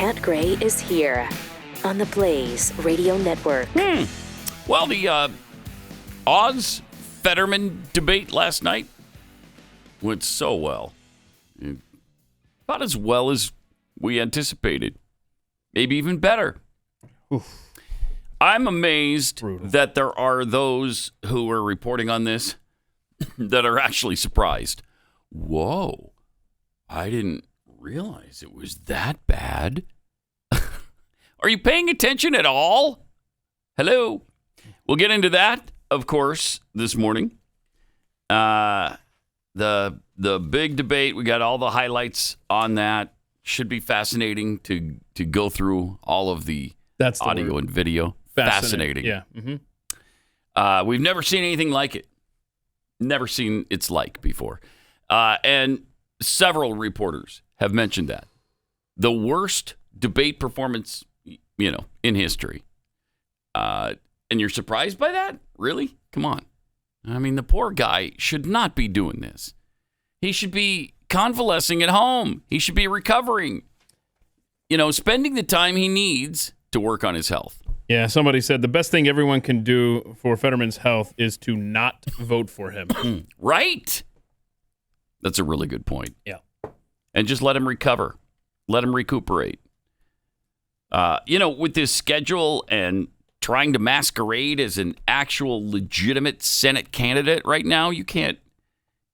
Pat Gray is here on the Blaze Radio Network. Well, the Oz Fetterman debate last night went so well. About as well as we anticipated. Maybe even better. Oof. I'm amazed Brutal. that there are those who are reporting on this that are actually surprised. Whoa, I didn't realize it was that bad. Are you paying attention at all? Hello? We'll get into that, of course, this morning. The big debate, we got all the highlights on that. Should be fascinating to go through all of the audio and video. Fascinating. Yeah. Mm-hmm. We've never seen anything like it. Never seen its like before. And several reporters have mentioned that. The worst debate performance, in history. And you're surprised by that? Really? Come on. I mean, the poor guy should not be doing this. He should be convalescing at home. He should be recovering. Spending the time he needs to work on his health. Yeah, somebody said the best thing everyone can do for Fetterman's health is to not vote for him. Right. That's a really good point. Yeah. And just let him recover. Let him recuperate. With this schedule and trying to masquerade as an actual legitimate Senate candidate right now, you can't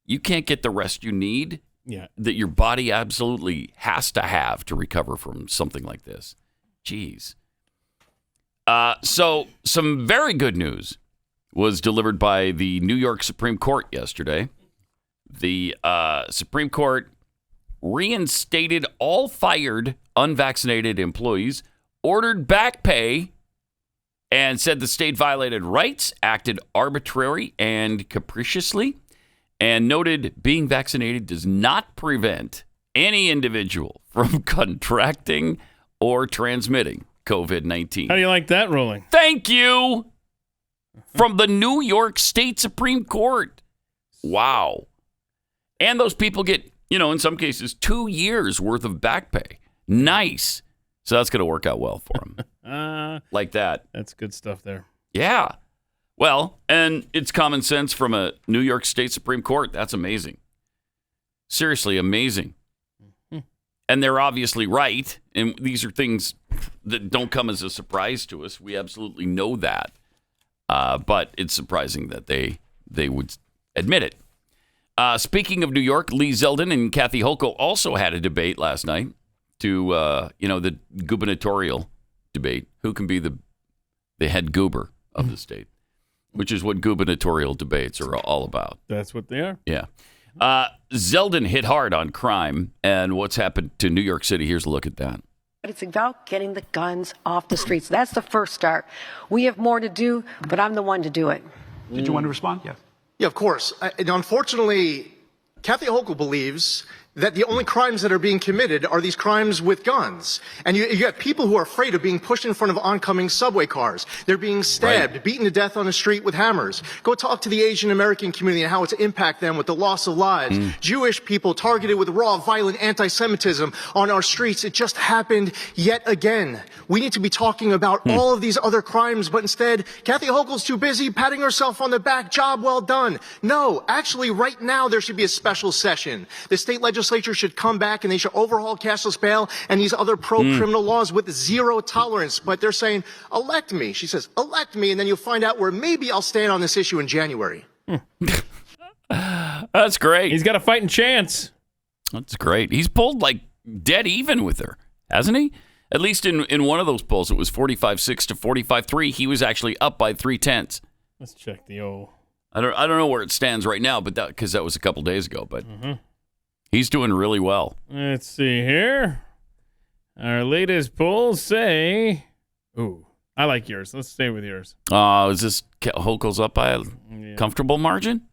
get the rest you need. Yeah. That your body absolutely has to have to recover from something like this. Jeez. So some very good news was delivered by the New York Supreme Court yesterday. The Supreme Court reinstated all fired unvaccinated employees, ordered back pay, and said the state violated rights, acted arbitrary and capriciously, and noted being vaccinated does not prevent any individual from contracting or transmitting COVID-19. How do you like that ruling? Thank you. From the New York State Supreme Court. Wow. And those people get, in some cases, 2 years worth of back pay. Nice. So that's going to work out well for them. Like that. That's good stuff there. Yeah. Well, and it's common sense from a New York State Supreme Court. That's amazing. Seriously, amazing. And they're obviously right. And these are things that don't come as a surprise to us. We absolutely know that. But it's surprising that they would admit it. Speaking of New York, Lee Zeldin and Kathy Hochul also had a debate last night to, the gubernatorial debate. Who can be the head goober of the state? Which is what gubernatorial debates are all about. That's what they are. Yeah. Zeldin hit hard on crime and what's happened to New York City. Here's a look at that. It's about getting the guns off the streets. That's the first start. We have more to do, but I'm the one to do it. Did you want to respond? Yes. Yeah, of course. Unfortunately, Kathy Hochul believes that the only crimes that are being committed are these crimes with guns. And you got people who are afraid of being pushed in front of oncoming subway cars. They're being stabbed, beaten to death on the street with hammers. Go talk to the Asian American community and how it's impacted them with the loss of lives. Jewish people targeted with raw, violent anti-Semitism on our streets. It just happened yet again. We need to be talking about all of these other crimes, but instead, Kathy Hochul's too busy patting herself on the back. Job well done. No, actually, right now, there should be a special session. The state legislature should come back and they should overhaul cashless bail and these other pro-criminal laws with zero tolerance. But they're saying, elect me. She says, elect me, and then you'll find out where maybe I'll stand on this issue in January. That's great. He's got a fighting chance. That's great. He's pulled like dead even with her, hasn't he? At least in one of those polls, it was 45-6 to 45-3. He was actually up by 0.3. Let's check the old. I don't know where it stands right now, but because that was a couple days ago. But he's doing really well. Let's see here. Our latest polls say, ooh, I like yours. Let's stay with yours. Is this Hochul's up by a comfortable margin?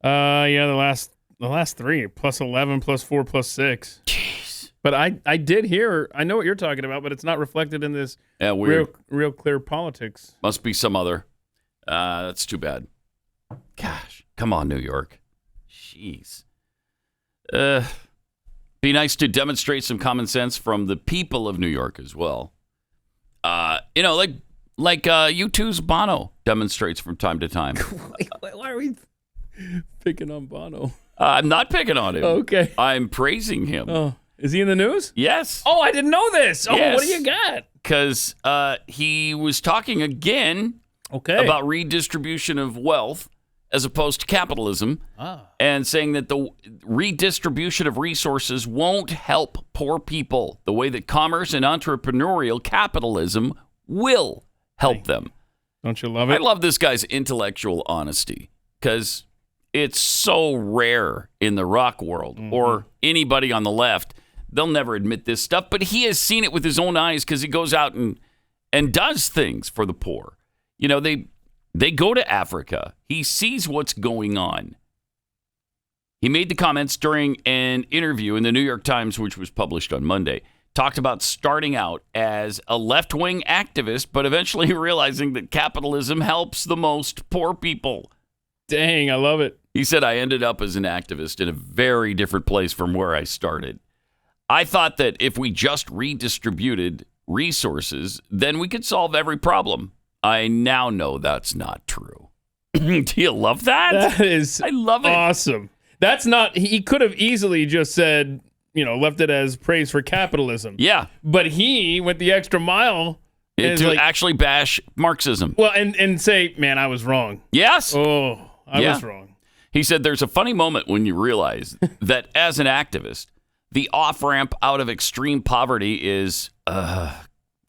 Yeah, the last three, plus 11, plus 4, plus 6. Jeez. But I did hear, I know what you're talking about, but it's not reflected in this real clear politics. Must be some other. That's too bad. Gosh, come on, New York. Jeez. Be nice to demonstrate some common sense from the people of New York as well. Like U2's Bono demonstrates from time to time. Why are we picking on Bono? I'm not picking on him. Okay. I'm praising him. Oh, is he in the news? Yes. Oh, I didn't know this. Oh, Yes. what do you got? Because he was talking again about redistribution of wealth as opposed to capitalism, and saying that the redistribution of resources won't help poor people the way that commerce and entrepreneurial capitalism will help them. Don't you love it? I love this guy's intellectual honesty because it's so rare in the rock world or anybody on the left. They'll never admit this stuff, but he has seen it with his own eyes because he goes out and does things for the poor. You know, they go to Africa. He sees what's going on. He made the comments during an interview in the New York Times, which was published on Monday. Talked about starting out as a left-wing activist, but eventually realizing that capitalism helps the most poor people. Dang, I love it. He said, I ended up as an activist in a very different place from where I started. I thought that if we just redistributed resources, then we could solve every problem. I now know that's not true. Do you love that? That is I love it. Awesome. That's not, he could have easily just said, left it as praise for capitalism. Yeah. But he went the extra mile to actually bash Marxism. Well, and say, man, I was wrong. Yes. Oh, I was wrong. He said there's a funny moment when you realize that as an activist, the off-ramp out of extreme poverty is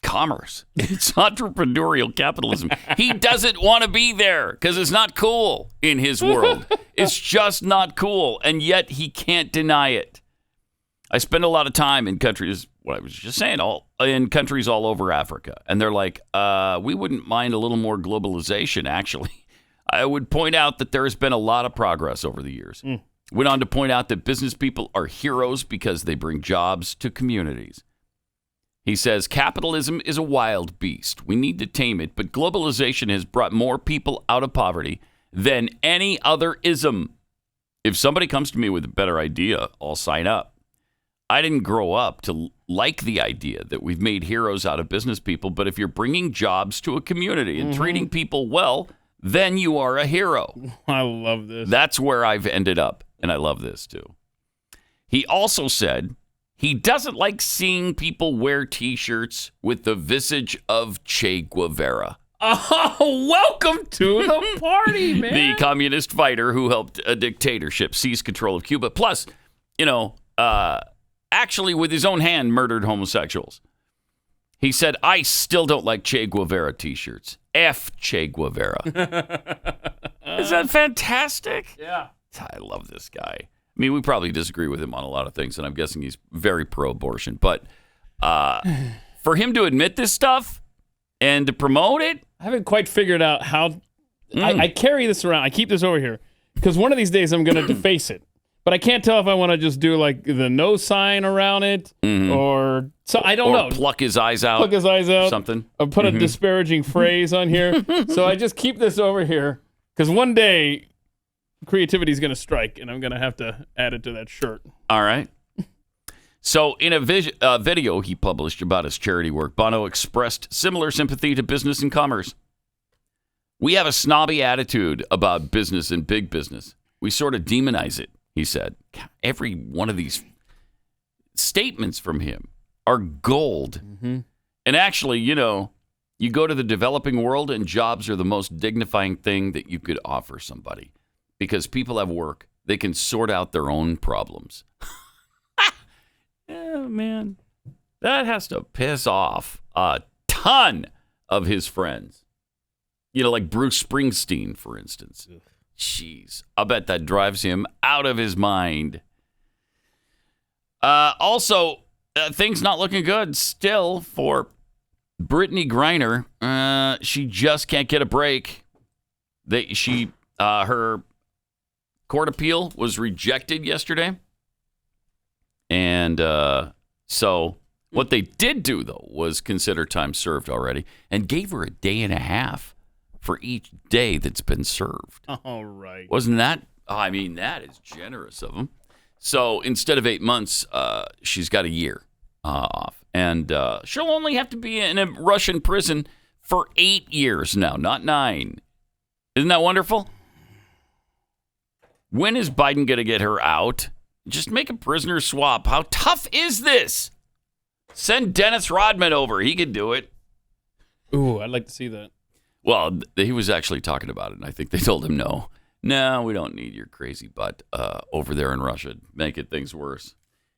commerce. It's entrepreneurial capitalism. He doesn't want to be there because it's not cool in his world. It's just not cool, and yet he can't deny it. I spend a lot of time in countries, what I was just saying, in countries all over Africa, and they're like, we wouldn't mind a little more globalization, actually. I would point out that there has been a lot of progress over the years. Went on to point out that business people are heroes because they bring jobs to communities. He says, capitalism is a wild beast. We need to tame it, but globalization has brought more people out of poverty than any other ism. If somebody comes to me with a better idea, I'll sign up. I didn't grow up to like the idea that we've made heroes out of business people, but if you're bringing jobs to a community and treating people well, then you are a hero. I love this. That's where I've ended up, and I love this too. He also said he doesn't like seeing people wear T-shirts with the visage of Che Guevara. Oh, welcome to the party, man. The communist fighter who helped a dictatorship seize control of Cuba. Plus, actually with his own hand murdered homosexuals. He said, I still don't like Che Guevara T-shirts. F Che Guevara. Is that fantastic? Yeah. I love this guy. I mean, we probably disagree with him on a lot of things, and I'm guessing he's very pro-abortion. But for him to admit this stuff and to promote it, I haven't quite figured out how. I carry this around. I keep this over here because one of these days I'm going to deface it. But I can't tell if I want to just do like the no sign around it or so. I don't know. Pluck his eyes out. Pluck his eyes out. Something. Or put a disparaging phrase on here. So I just keep this over here because one day creativity is going to strike and I'm going to have to add it to that shirt. All right. So in a video he published about his charity work, Bono expressed similar sympathy to business and commerce. We have a snobby attitude about business and big business. We sort of demonize it, he said. Every one of these statements from him are gold. And actually, you go to the developing world and jobs are the most dignifying thing that you could offer somebody because people have work. They can sort out their own problems. Yeah, man. That has to piss off a ton of his friends. Like Bruce Springsteen, for instance. Jeez, I bet that drives him out of his mind. Also, things not looking good still for Brittany Griner. She just can't get a break. Her court appeal was rejected yesterday. And so what they did do, though, was consider time served already and gave her a day and a half for each day that's been served. All right. Wasn't that? I mean, that is generous of them. So instead of 8 months, she's got a year off. And she'll only have to be in a Russian prison for 8 years now, not 9. Isn't that wonderful? When is Biden going to get her out? Just make a prisoner swap. How tough is this? Send Dennis Rodman over. He could do it. Ooh, I'd like to see that. Well, he was actually talking about it, and I think they told him no. No, we don't need your crazy butt over there in Russia, making things worse.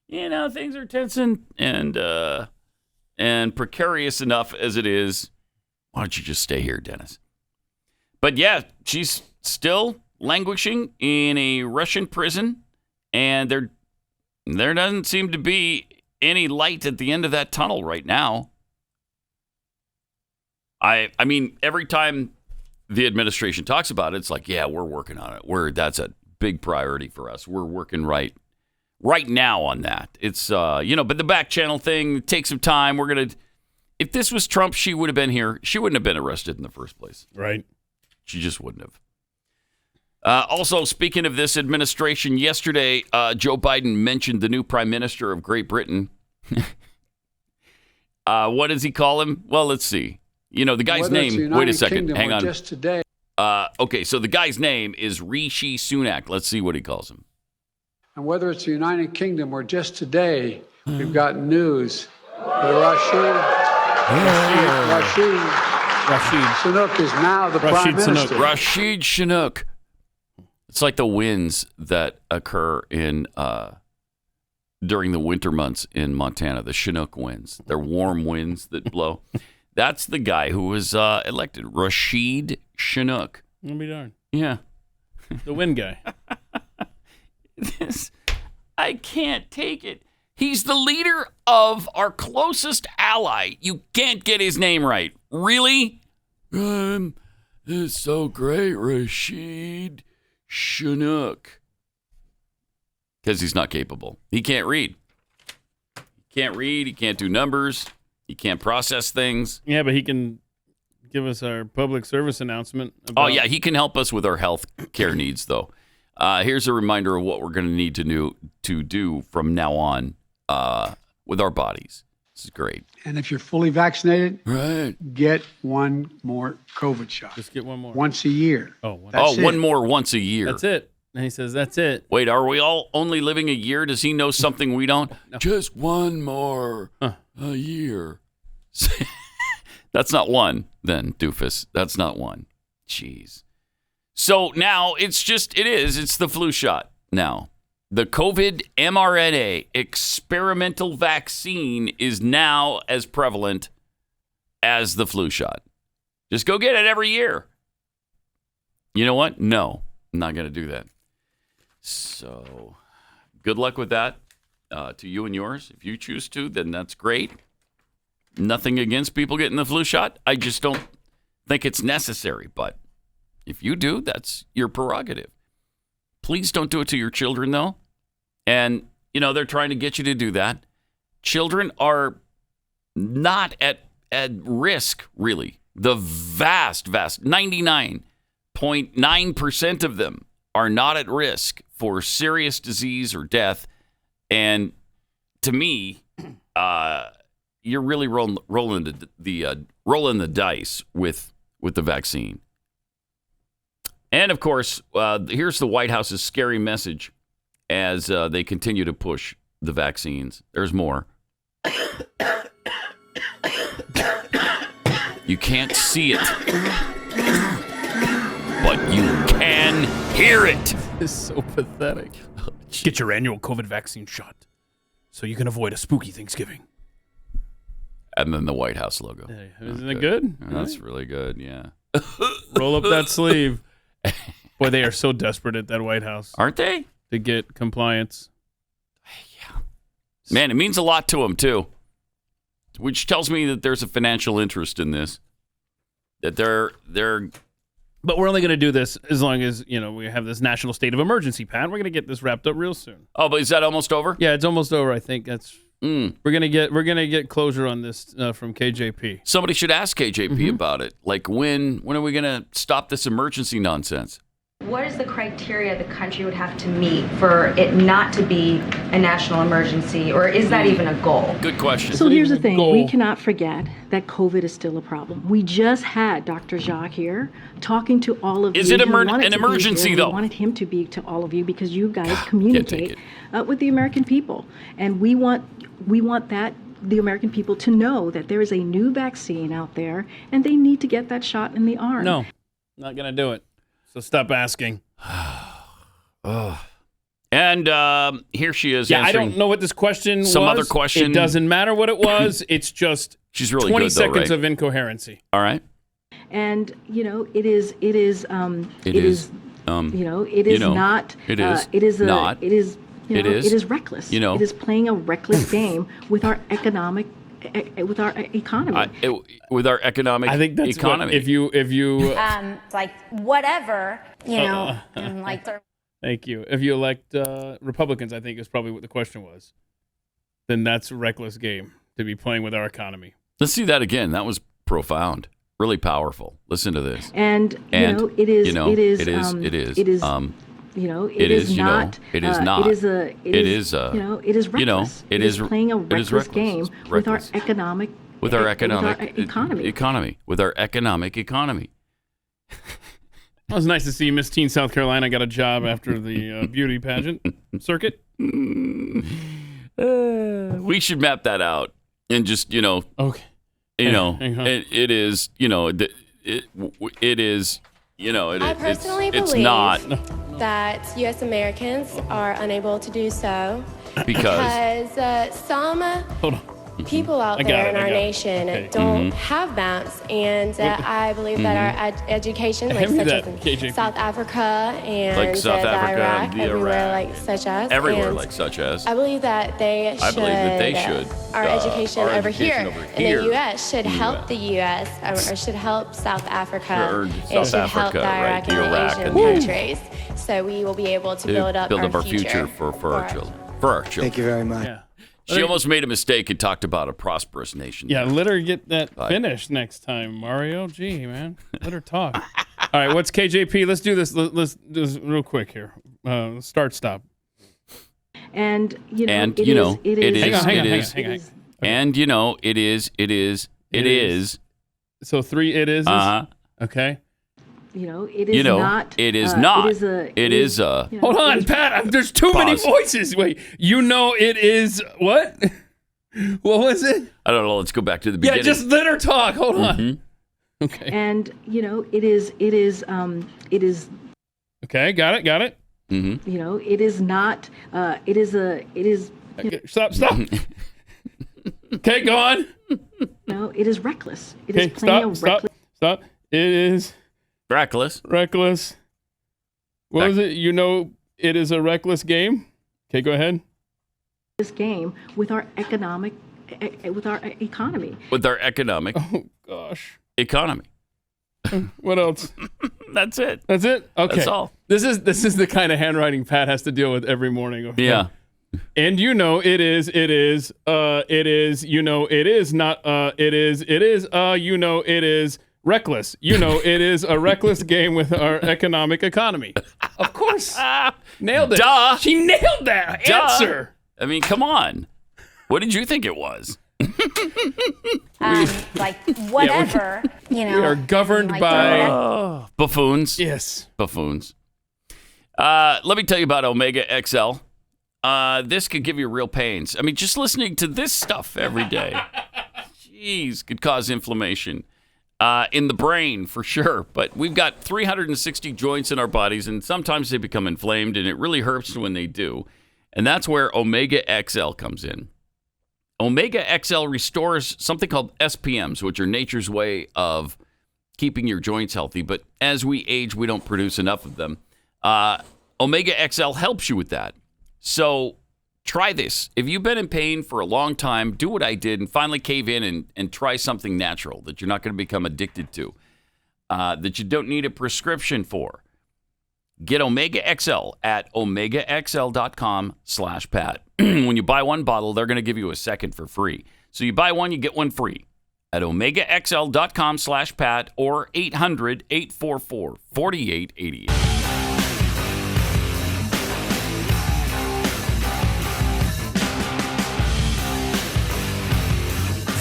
You know, things are tense and precarious enough as it is. Why don't you just stay here, Dennis? But yeah, she's still languishing in a Russian prison, and there doesn't seem to be any light at the end of that tunnel right now. I mean, every time the administration talks about it, it's like, yeah, we're working on it. That's a big priority for us. We're working right now on that. It's but the back channel thing takes some time. If this was Trump, she would have been here. She wouldn't have been arrested in the first place. Right. She just wouldn't have. Also, speaking of this administration, yesterday, Joe Biden mentioned the new prime minister of Great Britain. What does he call him? Well, let's see. You know, the guy's name. Wait a second. Hang on. Just today. Okay, so the guy's name is Rishi Sunak. Let's see what he calls him. And whether it's the United Kingdom or just today, we've got news that Rashid Sunak is now the prime minister. Rashid Sunak. It's like the winds that occur in during the winter months in Montana, the Chinook winds. They're warm winds that blow. That's the guy who was elected, Rashid Sunak. I'll be darned. Yeah. The wind guy. I can't take it. He's the leader of our closest ally. You can't get his name right. Really? It's so great, Rashid Sunak. Because he's not capable. He can't read. He can't do numbers. He can't process things. Yeah, but he can give us our public service announcement. He can help us with our health care needs, though. Here's a reminder of what we're going to need to do from now on with our bodies. This is great. And if you're fully vaccinated, right, get one more COVID shot. Just get one more. Once a year. One more once a year. That's it. And he says, that's it. Wait, are we all only living a year? Does he know something we don't? No. Just one more a year. That's not one, then, doofus. That's not one. Jeez. So now it's the flu shot now. The COVID mRNA experimental vaccine is now as prevalent as the flu shot. Just go get it every year. You know what? No, I'm not going to do that. So good luck with that to you and yours. If you choose to, then that's great. Nothing against people getting the flu shot. I just don't think it's necessary. But if you do, that's your prerogative. Please don't do it to your children, though. And, they're trying to get you to do that. Children are not at risk, really. The vast 99.9% of them are not at risk for serious disease or death. And to me, you're really rolling the dice with the vaccine. And of course, here's the White House's scary message as they continue to push the vaccines. There's more. You can't see it, but you can hear it. It's so pathetic. Get your annual COVID vaccine shot so you can avoid a spooky Thanksgiving. And then the White House logo. Isn't it good? That's really good, yeah. Roll up that sleeve. Boy, they are so desperate at that White House. Aren't they? To get compliance. Yeah. Man, it means a lot to them, too. Which tells me that there's a financial interest in this. That they're... But we're only going to do this as long as, we have this national state of emergency, Pat. We're going to get this wrapped up real soon. Oh, but is that almost over? Yeah, it's almost over. I think that's... We're gonna get closure on this from KJP. Somebody should ask KJP about it. Like when are we gonna stop this emergency nonsense? What is the criteria the country would have to meet for it not to be a national emergency, or is that even a goal? Good question. So here's the thing. We cannot forget that COVID is still a problem. We just had Dr. Jacques here talking to all of you. Is it an emergency, though? We wanted him to be to all of you because you guys communicate with the American people. And we want the American people to know that there is a new vaccine out there and they need to get that shot in the arm. No, not going to do it. So stop asking. And here she is. Yeah, I don't know what this question was. Some other question. It doesn't matter what it was. It's just she's really 20 good, though, seconds right? of incoherency. All right. And it is reckless. It is playing a reckless game with our economy. With our economy. With our economic I think that's economy. If you like whatever, and like thank you. If you elect Republicans, I think is probably what the question was. Then that's a reckless game to be playing with our economy. Let's see that again. That was profound, really powerful. Listen to this. It is playing a reckless game with our economic economy. With our economic economy. It was nice to see Miss Teen South Carolina got a job after the beauty pageant circuit. We should map that out and just okay. It is I personally believe that U.S. Americans are unable to do so because some people out there in our nation don't have maps, and I believe that our education, such as in South Africa and Iraq, everywhere such as, I believe that they should. Our education over here in the U.S. should help the U.S. or should help South Africa and should help the Iraq and Asian countries, so we will be able to build up our future for our children. For our children. Thank you very much. Yeah. She almost made a mistake and talked about a prosperous nation. Yeah, let her get that finished next time, Mario. Gee, man. Let her talk. All right, what's KJP? Let's do this. Let's do this real quick here. Start, stop. And it is. So 3 it is. Okay. Hold on, Pat. There's too many voices. Wait, it is what? What was it? I don't know. Let's go back to the beginning. Yeah, just let her talk. Hold on. Okay. And it is. Okay, got it. Mm-hmm. It is not. It is. Okay, stop. Okay, go on. No, it is reckless. It is playing stop. It is. Reckless. What was it? It is a reckless game. Okay, go ahead. This game with our economy. With our economic. Oh gosh. Economy. What else? That's it. Okay. That's all. This is the kind of handwriting Pat has to deal with every morning. Okay? Yeah. And it is not, it is reckless. It is a reckless game with our economic economy. Of course. Nailed it. Duh. She nailed that answer. I mean, come on. What did you think it was? whatever, We are governed by buffoons. Yes. Buffoons. Let me tell you about Omega XL. This could give you real pains. I mean, just listening to this stuff every day, jeez, could cause inflammation. In the brain, for sure. But we've got 360 joints in our bodies, and sometimes they become inflamed, and it really hurts when they do. And that's where Omega XL comes in. Omega XL restores something called SPMs, which are nature's way of keeping your joints healthy. But as we age, we don't produce enough of them. Omega XL helps you with that. So try this. If you've been in pain for a long time, do what I did and finally cave in and try something natural that you're not going to become addicted to, that you don't need a prescription for. Get Omega XL at omegaxl.com/Pat. When you buy one bottle, they're going to give you a second for free. So you buy one, you get one free at omegaxl.com/Pat or 800-844-4888.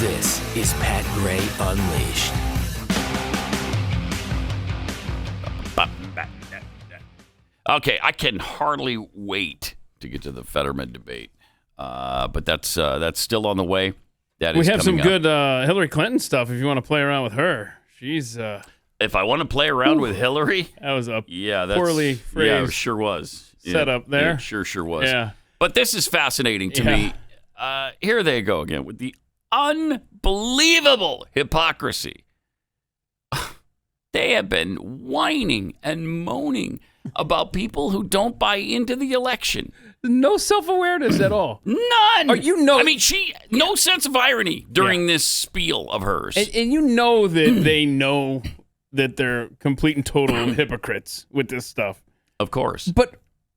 This is Pat Gray Unleashed. Okay, I can hardly wait to get to the Fetterman debate, but that's still on the way. We have some good Hillary Clinton stuff if you want to play around with her. She's if I want to play around with Hillary, that was a that's, poorly phrased. Yeah, it sure was Set up there. It sure was. Yeah, but this is fascinating to me. Here they go again with the unbelievable hypocrisy. They have been whining and moaning about people who don't buy into the election. No self-awareness at all. None. Or I mean, no sense of irony during this spiel of hers. And you know that they know that they're complete and total hypocrites with this stuff. Of course. But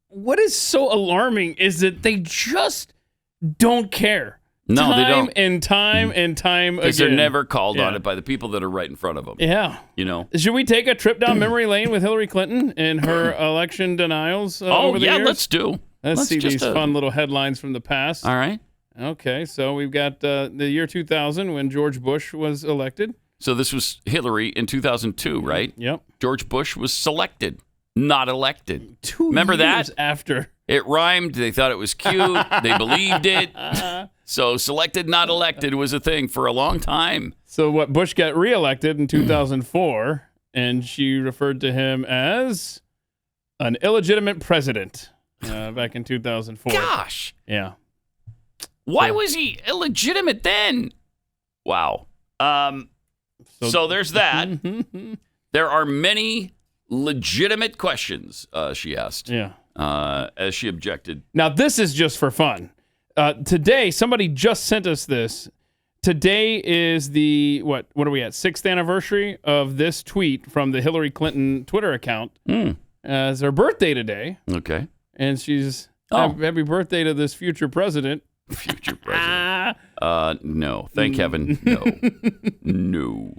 what is so alarming is that they just don't care. No, they don't. Time and time again. Because they're never called on it by the people that are right in front of them. Yeah. You know. Should we take a trip down memory lane with Hillary Clinton and her election denials over the years? Let's do. Let's see these fun little headlines from the past. All right. Okay, so we've got the year 2000 when George Bush was elected. So this was Hillary in 2002, right? Yep. George Bush was selected, not elected. 2 Remember years that? After. It rhymed. They thought it was cute. They believed it. So selected, not elected was a thing for a long time. So what? Bush got reelected in 2004, and she referred to him as an illegitimate president back in 2004. Gosh. Yeah. Why was he illegitimate then? Wow. So there's that. There are many legitimate questions she asked. Yeah. As she objected. Now, this is just for fun. Today, somebody just sent us this. Today is the, what are we at, 6th anniversary of this tweet from the Hillary Clinton Twitter account. It's her birthday today. Okay. And she's, happy birthday to this future president. Future president. No. Thank heaven. No. No.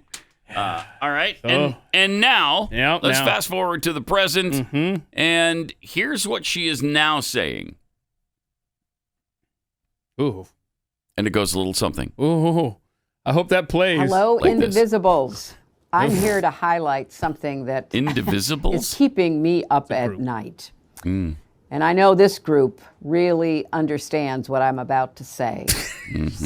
All right. And now, let's fast forward to the present. And here's what she is now saying. Ooh. And it goes a little something. Ooh. I hope that plays. Hello, like Indivisibles. I'm here to highlight something that Indivisibles? is keeping me up at night. And I know this group really understands what I'm about to say.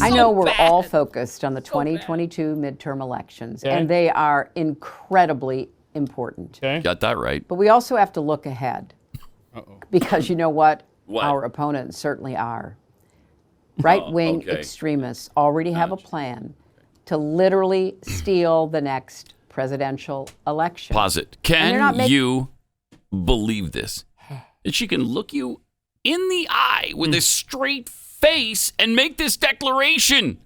I know we're all focused on the 2022 midterm elections, and they are incredibly important. Okay. Got that right. But we also have to look ahead. Because you know what? What? Our opponents certainly are. Right-wing extremists already have a plan to literally steal the next presidential election. Pause it. Can you believe this? That she can look you in the eye with a straight face and make this declaration.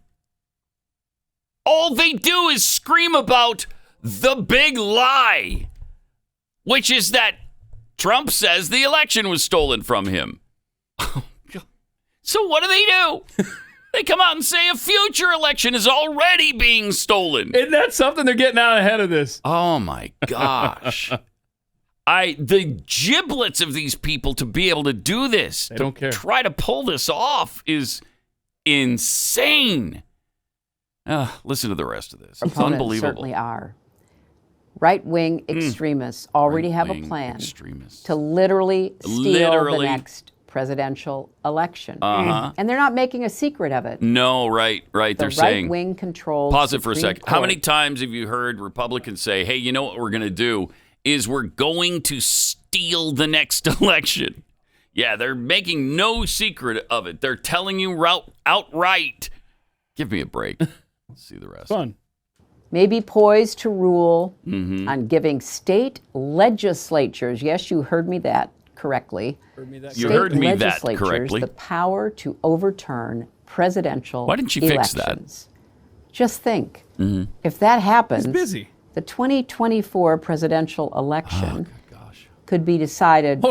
All they do is scream about the big lie, which is that Trump says the election was stolen from him. So what do? They come out and say a future election is already being stolen. Isn't that something? They're getting out ahead of this. Oh, my gosh. The giblets of these people to be able to do this, they don't care. Try to pull this off is insane. Listen to the rest of this. It's unbelievable. Certainly are. Right-wing extremists already have a plan to literally steal the next presidential election. And they're not making a secret of it. No, right. They're saying right-wing controls. Pause it for a second. How many times have you heard Republicans say, hey, you know what we're going to do is we're going to steal the next election. Yeah, they're making no secret of it. They're telling you outright. Give me a break. Let's see the rest. Fun. May be poised to rule on giving state legislatures, yes, you heard me that correctly. You heard me that correctly. The power to overturn presidential Why didn't you fix that? Just think, if that happens, He's busy. The 2024 presidential election could be decided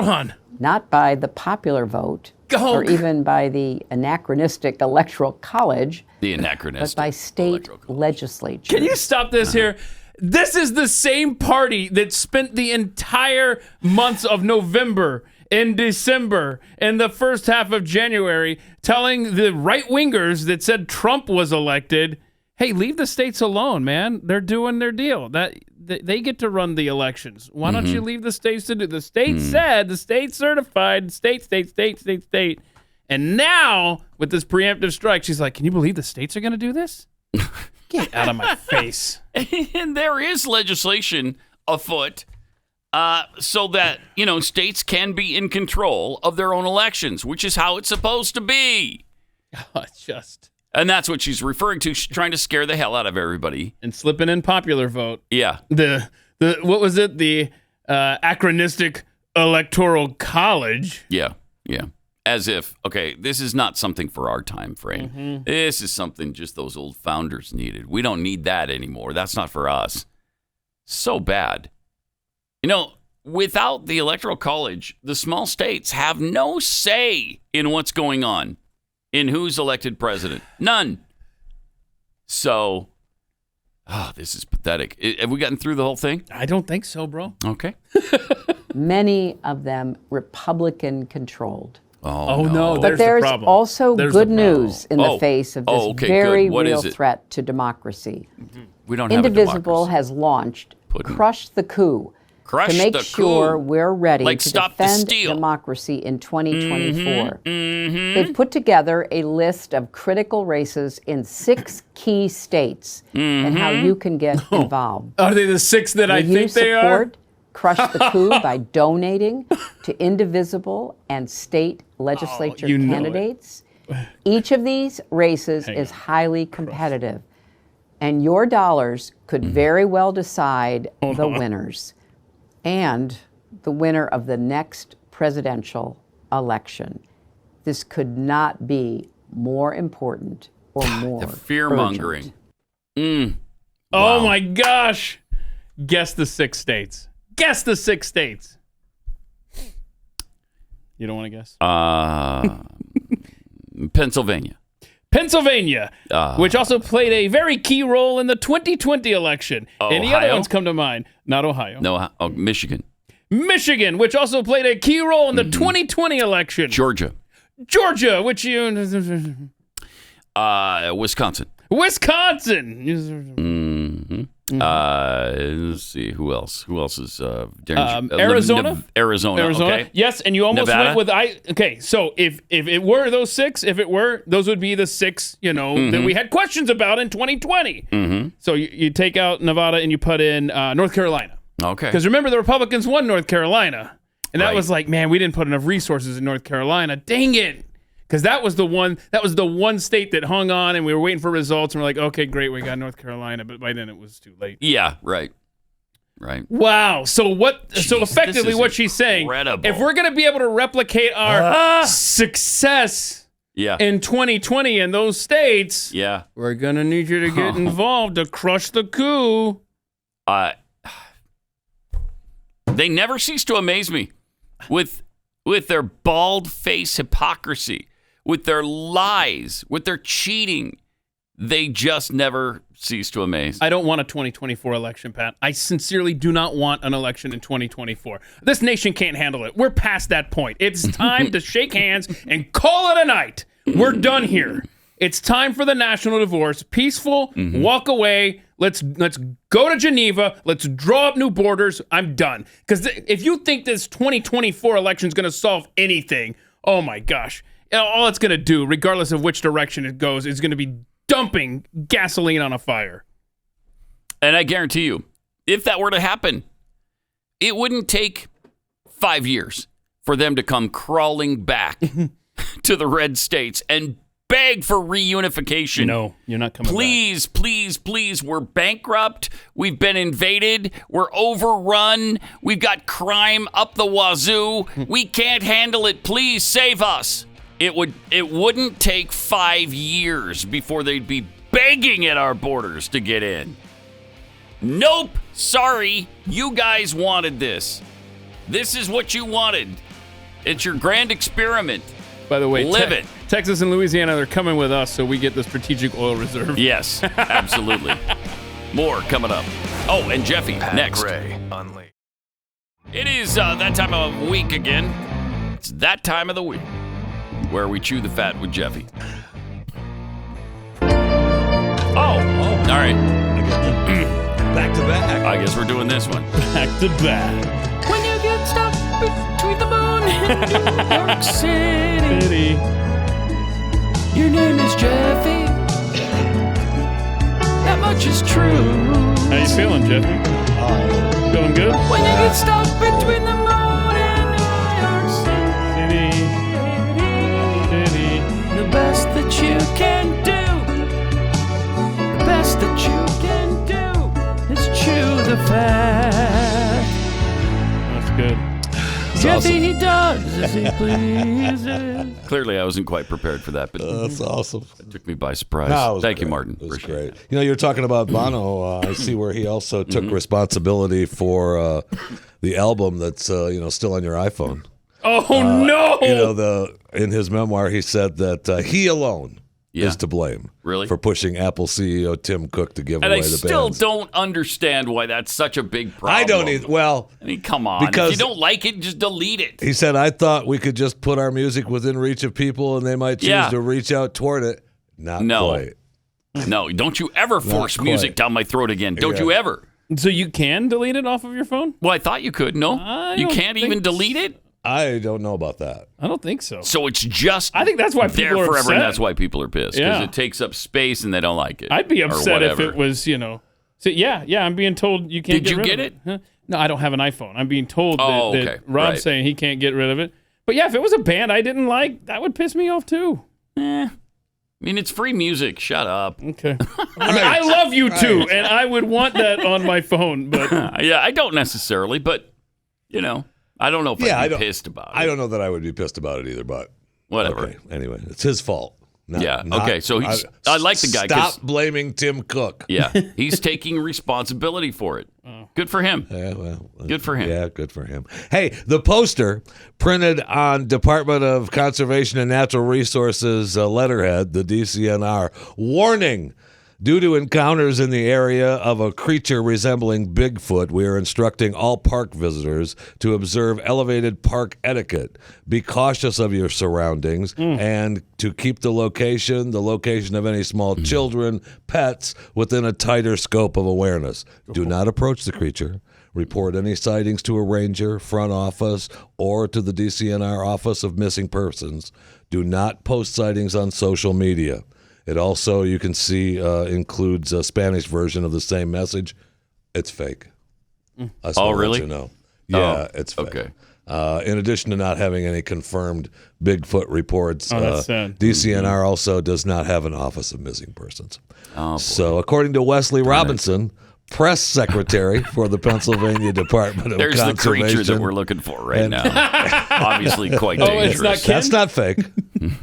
not by the popular vote or even by the anachronistic electoral college, but by state legislatures. Can you stop this here? This is the same party that spent the entire months of November and December and the first half of January telling the right-wingers that said Trump was elected, hey, leave the states alone, man. They're doing their deal. They get to run the elections. Why don't you leave the states to do? The state said, the state certified, state. And now, with this preemptive strike, she's like, can you believe the states are going to do this? Get out of my face. And there is legislation afoot so that, states can be in control of their own elections, which is how it's supposed to be. And that's what she's referring to. She's trying to scare the hell out of everybody. And slipping in popular vote. Yeah. The what was it? The anachronistic electoral college. Yeah. As if, okay, this is not something for our time frame. This is something just those old founders needed. We don't need that anymore. That's not for us. So bad. Without the electoral college, the small states have no say in what's going on. In who's elected president? None. So, this is pathetic. Have we gotten through the whole thing? I don't think so, bro. Okay. Many of them Republican-controlled. Oh no. But there's also good news in the face of this very real threat to democracy. We don't have Indivisible has launched Crush the Coup. To make sure we're ready to defend democracy in 2024. They've put together a list of critical races in 6 key states and how you can get involved. Are they the 6 that I think they are? Support Crush the Coup by donating to Indivisible and state legislature candidates. Each of these races is highly competitive, and your dollars could very well decide the winners. And the winner of the next presidential election. This could not be more important or more the fear-mongering. Wow. Oh, my gosh. Guess the 6 states. Guess the 6 states. You don't want to guess? Pennsylvania. Which also played a very key role in the 2020 election. Ohio? Any other ones come to mind? Not Ohio. No, Michigan. Michigan, which also played a key role in the 2020 election. Georgia, which you... Wisconsin. Let's see, who else? Who else is Arizona? Arizona. Okay. Yes, and you almost Nevada? went with okay, so if it were those 6, those would be the 6, that we had questions about in 2020. So you take out Nevada and you put in North Carolina. Okay. Because remember, the Republicans won North Carolina. And that was like, man, we didn't put enough resources in North Carolina. Dang it. Because that was the one state that hung on, and we were waiting for results, and we're like, okay, great, we got North Carolina, but by then it was too late. Yeah, right. Wow. So effectively, what she's saying, if we're going to be able to replicate our success in 2020 in those states, we're going to need you to get involved to crush the coup. They never cease to amaze me with their bald face hypocrisy, with their lies, with their cheating. They just never cease to amaze. I don't want a 2024 election, Pat. I sincerely do not want an election in 2024. This nation can't handle it. We're past that point. It's time to shake hands and call it a night. We're done here. It's time for the national divorce. Peaceful, walk away. Let's go to Geneva. Let's draw up new borders. I'm done. Because if you think this 2024 election is going to solve anything, oh my gosh. All it's going to do, regardless of which direction it goes, is going to be dumping gasoline on a fire. And I guarantee you, if that were to happen, it wouldn't take 5 years for them to come crawling back to the red states and beg for reunification. No, you're not coming back. Please. We're bankrupt. We've been invaded. We're overrun. We've got crime up the wazoo. We can't handle it. Please save us. It wouldn't take 5 years before they'd be begging at our borders to get in. Nope. Sorry. You guys wanted this. This is what you wanted. It's your grand experiment. By the way, live it. Texas and Louisiana, they're coming with us, so we get the strategic oil reserve. Yes, absolutely. More coming up. Oh, and Jeffy next. Gray, Unleashed. It is that time of week again. It's that time of the week where we chew the fat with Jeffy. Oh. All right. Back to back. I guess we're doing this one. Back to back. When you get stuck between the moon and New York City. Your name is Jeffy. That much is true. How you feeling, Jeffy? Feeling good? When you get stuck between the moon and New York City. The best that you can do. The best that you can do is chew the fat. That's good. Jeffy, he does as he pleases. Clearly, I wasn't quite prepared for that, but that's awesome. It took me by surprise. No, Thank you, Martin. It was great. You know, you're talking about Bono. I see where he also took responsibility for the album that's still on your iPhone. Oh no! You know, in his memoir, he said that he alone is to blame. Really? For pushing Apple CEO Tim Cook to give And away I the still bands. don't understand why that's such a big problem. I don't either. Well, I mean, come on. because if you don't like it, just delete it. He said, I thought we could just put our music within reach of people and they might choose to reach out toward it. Not quite. No, don't you ever force quite. music down my throat again. Don't you ever. So you can delete it off of your phone? Well, I thought you could. No, you can't even delete it? I don't know about that. I don't think so. So it's just I think that's why people there are forever, upset. and that's why people are pissed. Because Yeah. it takes up space and they don't like it. I'd be or upset if whatever. it was, So yeah, I'm being told you can't Did you rid get of it? Huh? No, I don't have an iPhone. I'm being told Oh, that okay. Rob's Right. saying he can't get rid of it. But yeah, if it was a band I didn't like, that would piss me off too. I mean, it's free music. Shut up. Okay. I mean, I love you too, and I would want that on my phone, but yeah, I don't necessarily, but I don't know if I'd be pissed about it. I don't know that I would be pissed about it either, but whatever. Okay. Anyway, it's his fault. Okay. So I like the guy. Stop blaming Tim Cook. Yeah, he's taking responsibility for it. Good for him. Yeah, well, good for him. Yeah, good for him. Hey, the poster printed on Department of Conservation and Natural Resources letterhead, the DCNR, warning. Due to encounters in the area of a creature resembling Bigfoot, we are instructing all park visitors to observe elevated park etiquette. Be cautious of your surroundings and to keep the location of any small children, pets, within a tighter scope of awareness. Do not approach the creature. Report any sightings to a ranger, front office, or to the DCNR Office of Missing Persons. Do not post sightings on social media. It also, you can see, includes a Spanish version of the same message. It's fake. Really? You know. Yeah, it's fake. Okay. In addition to not having any confirmed Bigfoot reports, that's sad. DCNR also does not have an Office of Missing Persons. Oh, So, according to Wesley Robinson, press secretary for the Pennsylvania Department of There's the Conservation. creature that we're looking for right now. Obviously quite dangerous. it's not Ken? That's not fake.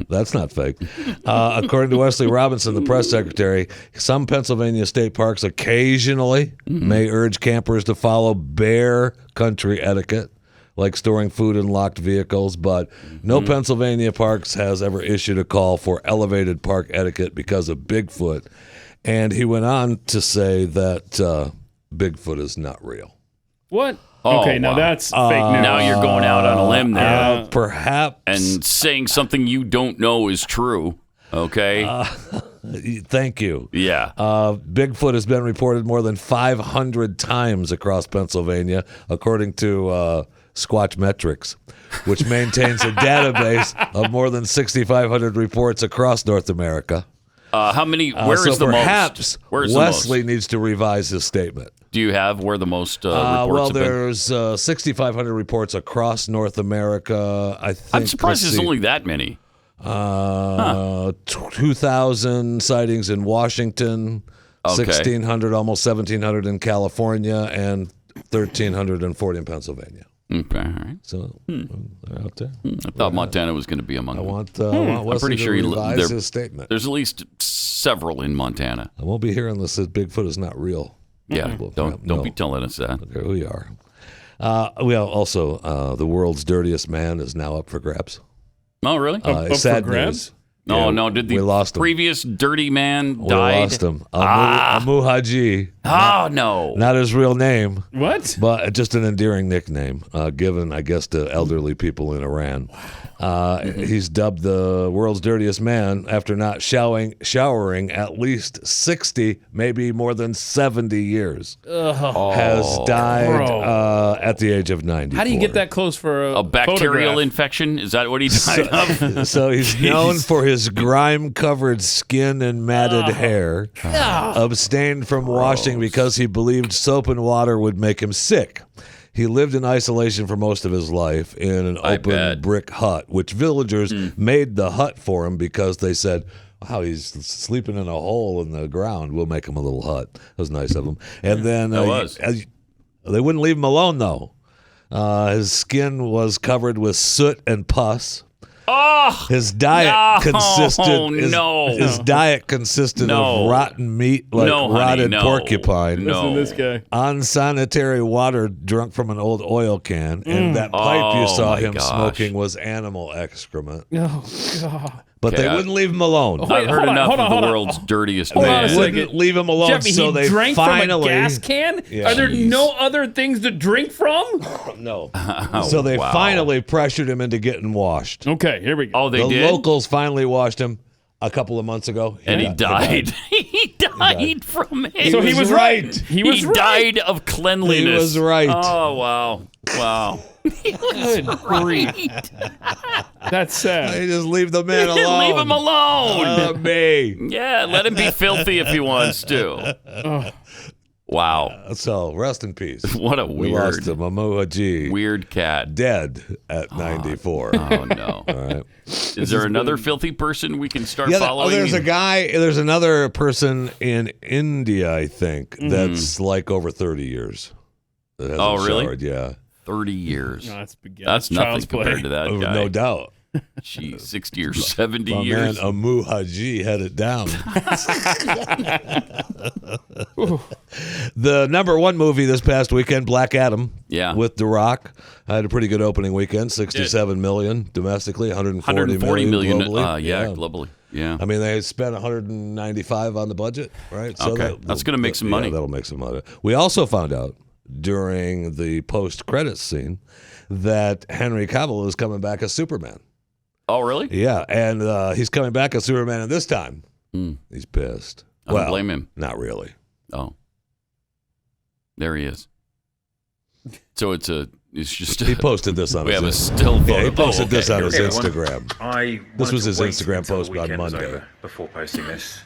That's not fake. According to Wesley Robinson, the press secretary, some Pennsylvania state parks occasionally may urge campers to follow bear country etiquette, like storing food in locked vehicles, but no Pennsylvania parks has ever issued a call for elevated park etiquette because of Bigfoot. And he went on to say that Bigfoot is not real. what? Oh, Okay, now wow. that's fake news. Now you're going out on a limb there Perhaps. and saying something you don't know is true. Okay. Thank you. Yeah. Bigfoot has been reported more than 500 times across Pennsylvania, according to Squatch Metrics, which maintains a database of more than 6,500 reports across North America. How many? Where is so the perhaps most? Where's Wesley the most? needs to revise his statement. Do you have where the most reports Well, have been? there's 6,500 reports across North America. I think. I'm surprised let's there's see, only that many. 2,000 sightings in Washington, Okay. 1,600, almost 1,700 in California, and 1,340 in Pennsylvania. Okay, all right. So they're out there. I thought Montana was going to be among them. I want Wesley I'm pretty sure to revise his statement. There's at least several in Montana. I won't be hearing this that Bigfoot is not real. Yeah, don't be telling us that. Okay, we are. Also, the world's dirtiest man is now up for grabs. Oh, really? Up for Sad grabs? news. No. Did the previous dirty man die? We lost him. Amu Haji. Oh, no. Not his real name. What? But just an endearing nickname given, I guess, to elderly people in Iran. He's dubbed the world's dirtiest man after not showering at least 60, maybe more than 70 years. Has died at the age of 90. How do you get that close for a bacterial photograph? infection? Is that what he died of? So he's known for his grime-covered skin and matted hair. Abstained from washing because he believed soap and water would make him sick. He lived in isolation for most of his life in an open brick hut, which villagers made the hut for him because they said, wow, he's sleeping in a hole in the ground. We'll make him a little hut. That was nice of him. And then they wouldn't leave him alone, though. His skin was covered with soot and pus. His diet consisted. His diet consisted of rotten meat, like rotted porcupine. Listen to this guy. Unsanitary water drunk from an old oil can, and that pipe you saw him smoking was animal excrement. Oh God. But they wouldn't leave him alone. I've heard enough of the world's dirtiest man. They wouldn't leave him alone, Jeffy, so he they drank finally... from a gas can? Are there no other things to drink from? No. So they finally pressured him into getting washed. Okay, here we go. Oh, they did? The locals finally washed him a couple of months ago. And he died. He died from it. So he was right. He died of cleanliness. He was right. Oh, wow. Wow. Good grief. That's sad. They just leave the man alone. Leave him alone. Me. Yeah, let him be filthy if he wants to. Wow. So rest in peace. What a We lost him. Amu Haji. weird cat. Dead at 94. Oh, no. All right. Is there another filthy person we can start following? There's there's another person in India, I think, that's like over 30 years. That hasn't really? showered, yeah. 30 years. No, that's spaghetti. That's nothing Child's play. compared to that guy. No doubt. Geez, 60 or 70 My years. man Amu Haji had it down. The number one movie this past weekend, Black Adam, with The Rock, had a pretty good opening weekend. 67 million domestically, 140 million globally. Globally. Yeah. I mean, they spent 195 on the budget, right? So okay, that's going to make some money. Yeah, that'll make some money. We also found out during the post-credits scene that Henry Cavill is coming back as Superman. Oh, really? Yeah, and he's coming back as Superman, and this time he's pissed. I don't blame him. Not really. Oh, there he is. So it's just. He posted this on. We have a still photo. Yeah, he posted this on his Instagram. This was his wait Instagram post until the on weekend was Monday. over before posting this,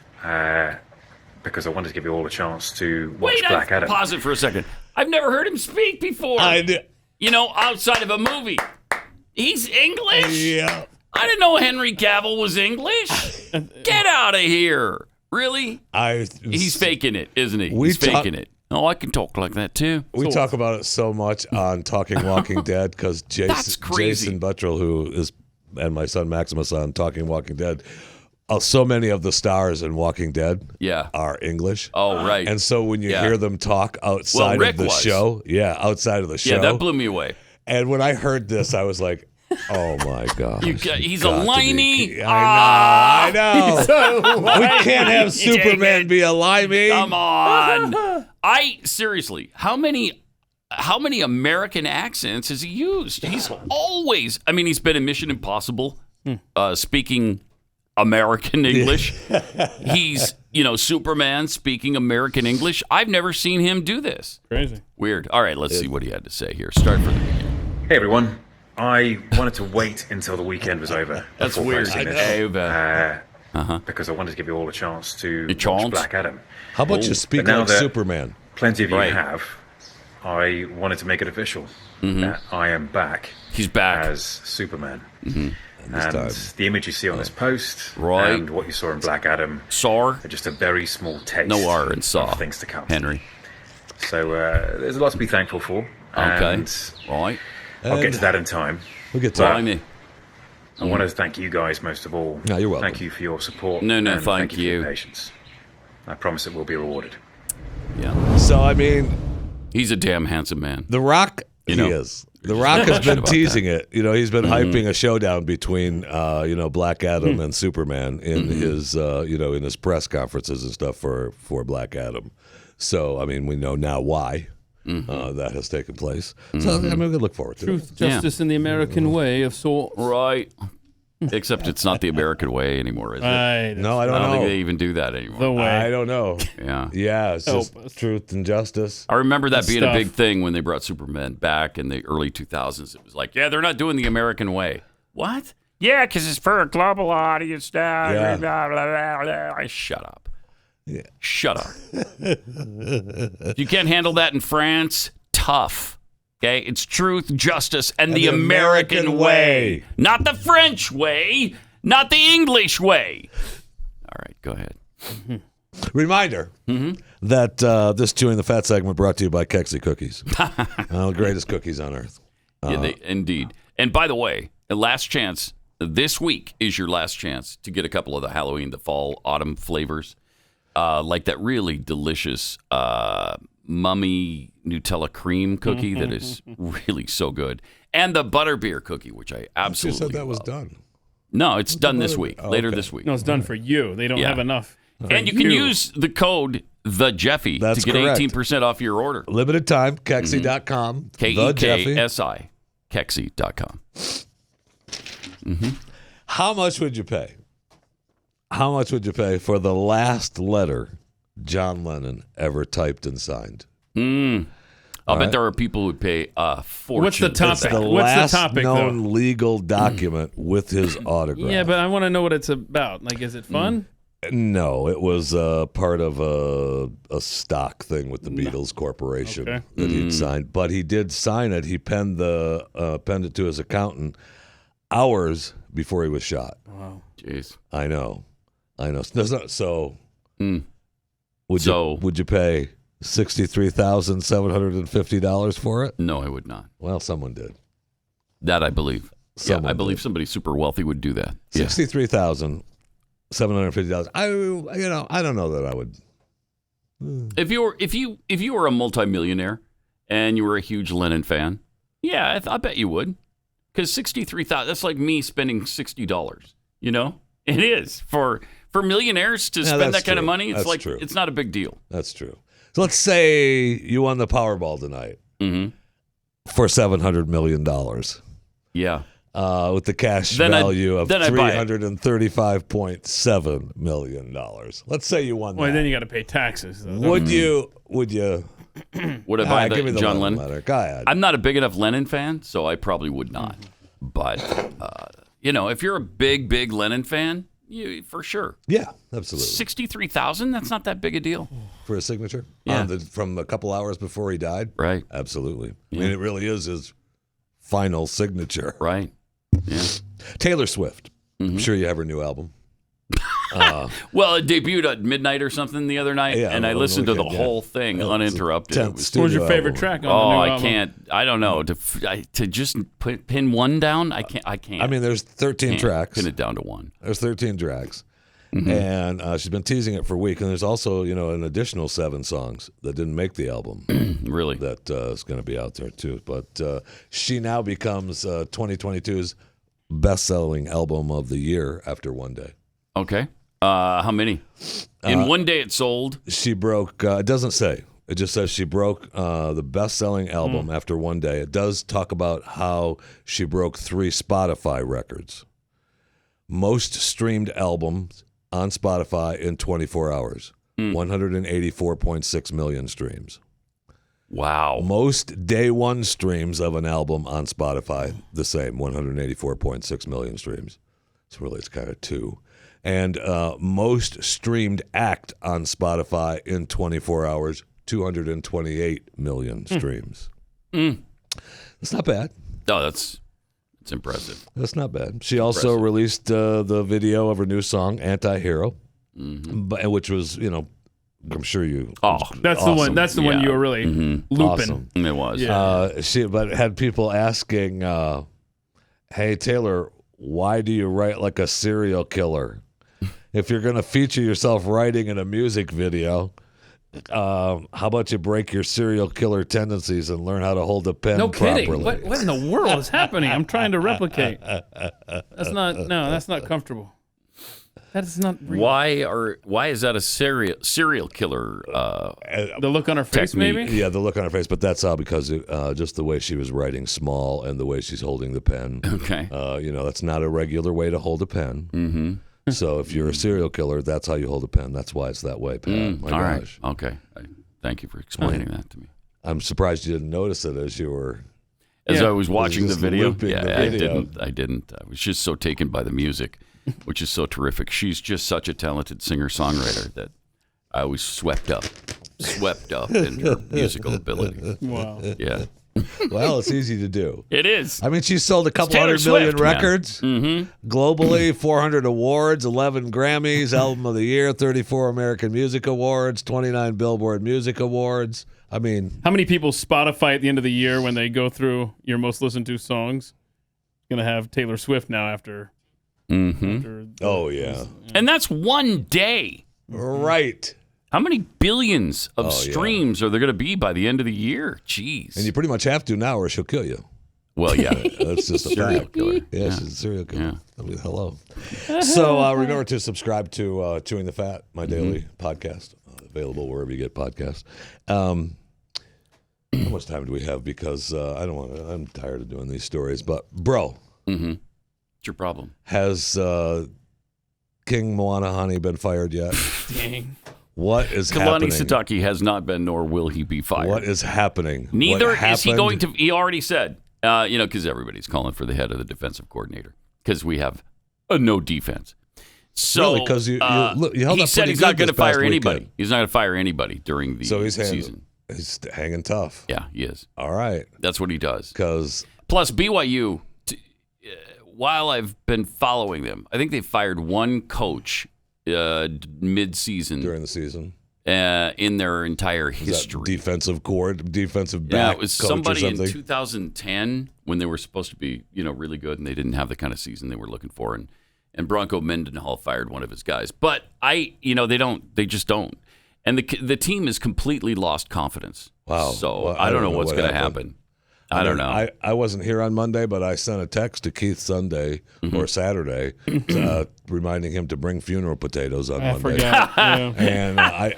because I wanted to give you all a chance to watch Wait, Black Adam. Pause it for a second. I've never heard him speak before. You know, outside of a movie. He's English? Yeah. I didn't know Henry Cavill was English. Get out of here. Really? He's faking it, isn't he? He's faking it. Oh, I can talk like that too. We talk about it so much on Talking Walking Dead because Jason Buttrell, who is, and my son Maximus on Talking Walking Dead, so many of the stars in Walking Dead are English. Oh, right. And so when you hear them talk outside of the show, outside of the show. Yeah, that blew me away. And when I heard this, I was like, oh my God. He's a limey. I know. We can't have Superman be a limey. Come on. Seriously, how many American accents has he used? He's always, he's been in Mission Impossible speaking American English. He's, Superman speaking American English. I've never seen him do this. Crazy. Weird. All right, let's see what he had to say here. Start from the beginning. Hey everyone, I wanted to wait until the weekend was over. That's weird. Because I wanted to give you all a chance to watch Black Adam. How about you speak like Superman? Plenty of you have. I wanted to make it official that I am back. He's back as Superman. And the image you see on this post and what you saw in Black Adam are just a very small taste of things to come. Henry. So there's a lot to be thankful for. And I'll get to that in time. We'll get to that. I want to thank you guys most of all. No, you're welcome. Thank you for your support. No, and thank you. you. For your patience. I promise it will be rewarded. Yeah. So, he's a damn handsome man. The Rock, he is. The Rock has been teasing it. He's been hyping a showdown between, Black Adam and Superman in his, in his press conferences and stuff for Black Adam. So, we know now why that has taken place. So, we can look forward to it. Truth, justice, and the American way of sorts. Right. Except it's not the American way anymore, is it? No, I don't know. I don't think they even do that anymore. The way. I don't know. Yeah. Yeah, it's just truth and justice. I remember that being a big thing when they brought Superman back in the early 2000s. It was like, they're not doing the American way. What? Yeah, because it's for a global audience now. Yeah. Blah, blah, blah, blah. Shut up. Yeah. Shut up. If you can't handle that in France, tough. Okay, it's truth, justice, and the American way. Not the French way, not the English way. All right, go ahead. Reminder that this Chewing the Fat segment brought to you by Kexi Cookies. The greatest cookies on earth. Indeed. And by the way, last chance, this week is your last chance to get a couple of the Halloween, the fall, autumn flavors, like that really delicious Mummy Nutella cream cookie that is really so good, and the butterbeer cookie, which I absolutely You said that was love. done. No, it's done this week. Later this week. No, it's done for you. They don't have enough. And you can use the code the Jeffy to get 18% off your order. Limited time. Kexi.com. KEKSI. Kexi.com. How much would you pay? How much would you pay for the last letter John Lennon ever typed and signed? I'll bet there are people who would pay a fortune. What's the topic? It's the What's last the topic, known legal document with his autograph. Yeah, but I want to know what it's about. Like, is it fun? No, it was part of a stock thing with the Beatles Corporation that he'd signed. But he did sign it. He penned it to his accountant hours before he was shot. Wow. Jeez. I know. So, would you pay $63,750 for it? No, I would not. Well, someone did. That I believe. I believe somebody super wealthy would do that. $63,750. I don't know that I would. If you were a multimillionaire and you were a huge Lennon fan, I bet you would. Because $63,000, that's like me spending $60. It is for millionaires to spend that kind of money. It's true. It's not a big deal. That's true. So let's say you won the Powerball tonight for $700 million. Yeah. With the cash value of $335.7 million. Let's say you won that. Well, then you got to pay taxes. Though. Would you? Would I buy the John Lennon letter? Go ahead. I'm not a big enough Lennon fan, so I probably would not. But, if you're a big Lennon fan, for sure. Yeah, absolutely. $63,000, that's not that big a deal. For a signature? Yeah. From a couple hours before he died? Right. Absolutely. Yeah. I mean, it really is his final signature. Right. Yeah. Taylor Swift. I'm sure you have her new album. Well, it debuted at midnight or something the other night, and I listened to the whole thing uninterrupted. What was your favorite track on the new album? Can't. I don't know. To just pin one down, I can't. I mean, there's 13 tracks. Pin it down to one. There's 13 tracks. And she's been teasing it for a week. And there's also, an additional 7 songs that didn't make the album. Really? That is going to be out there, too. But she now becomes 2022's best-selling album of the year after one day. Okay. How many? In one day it sold? She broke, it doesn't say. It just says she broke the best-selling album after one day. It does talk about how she broke 3 Spotify records. Most streamed albums on Spotify in 24 hours. 184.6 million streams. Wow. Most day one streams of an album on Spotify, the same, 184.6 million streams. So really it's kind of 2. And most streamed act on Spotify in 24 hours, 228 million streams. That's not bad. No, it's impressive. That's not bad. She also released the video of her new song, Anti-Hero, which was, I'm sure you. Oh, that's awesome. The one. That's the one you were really looping. Awesome. It was. Yeah. But had people asking, "Hey Taylor, why do you write like a serial killer? If you're going to feature yourself writing in a music video, How about you break your serial killer tendencies and learn how to hold a pen No properly? kidding. What in the world is happening? I'm trying to replicate. That's not comfortable. That is not real. Why is that a serial killer? The look on her face, technique? maybe? Yeah, the look on her face, but that's all because just the way she was writing small and the way she's holding the pen. Okay. That's not a regular way to hold a pen. Mm-hmm. So if you're a serial killer, that's how you hold a pen. That's why it's that way, Pat. My all gosh. right. Okay. Thank you for explaining that to me. I'm surprised you didn't notice it as you were... As I was watching the just video. looping Yeah, the video. I didn't. I was just so taken by the music, which is so terrific. She's just such a talented singer-songwriter that I was swept up in her musical ability. Wow. Yeah. Well, it's easy to do. It is. I mean, she's sold a couple Taylor 100 million Swift, man. records Mm-hmm. globally, 400 awards, 11 Grammys, Album of the Year, 34 American Music Awards, 29 Billboard Music Awards. I mean, How many people Spotify at the end of the year when they go through your most listened to songs? Going to have Taylor Swift now after. oh, yeah. And that's one day. Right. How many billions of Oh, yeah. streams are there going to be by the end of the year? Jeez. And you pretty much have to now or she'll kill you. Well, yeah. That's just a Serial fact. killer. Yeah, she's a serial killer. Yeah. I mean, hello. So remember to subscribe to Chewing the Fat, my daily podcast, available wherever you get podcasts. How much time do we have? Because I'm tired of doing these stories. But, bro. Mm-hmm. What's your problem? Has King Moanahani been fired yet? Dang. What is Kalani happening? Sitake has not been, nor will he be fired. What is happening? Neither What is he happened? going to. He already said, because everybody's calling for the head of the defensive coordinator because we have no defense. So, Really? 'Cause you held he up said pretty he's not good going to this past fire anybody. weekend. He's not going to fire anybody during the season. He's hanging tough. Yeah, he is. All right. That's what he does. Because Plus, BYU, while I've been following them, I think they fired one coach mid-season. during the season. In their entire Was that history. defensive Yeah, back it was coach somebody or in something. 2010 when they were supposed to be, really good, and they didn't have the kind of season they were looking for. And Bronco Mendenhall fired one of his guys. But they just don't. And the team has completely lost confidence. Wow. So Well, I don't know what's what going to happened. happen. I don't know. I wasn't here on Monday, but I sent a text to Keith Sunday or Saturday reminding him to bring funeral potatoes on Monday. Forgot. Yeah. And I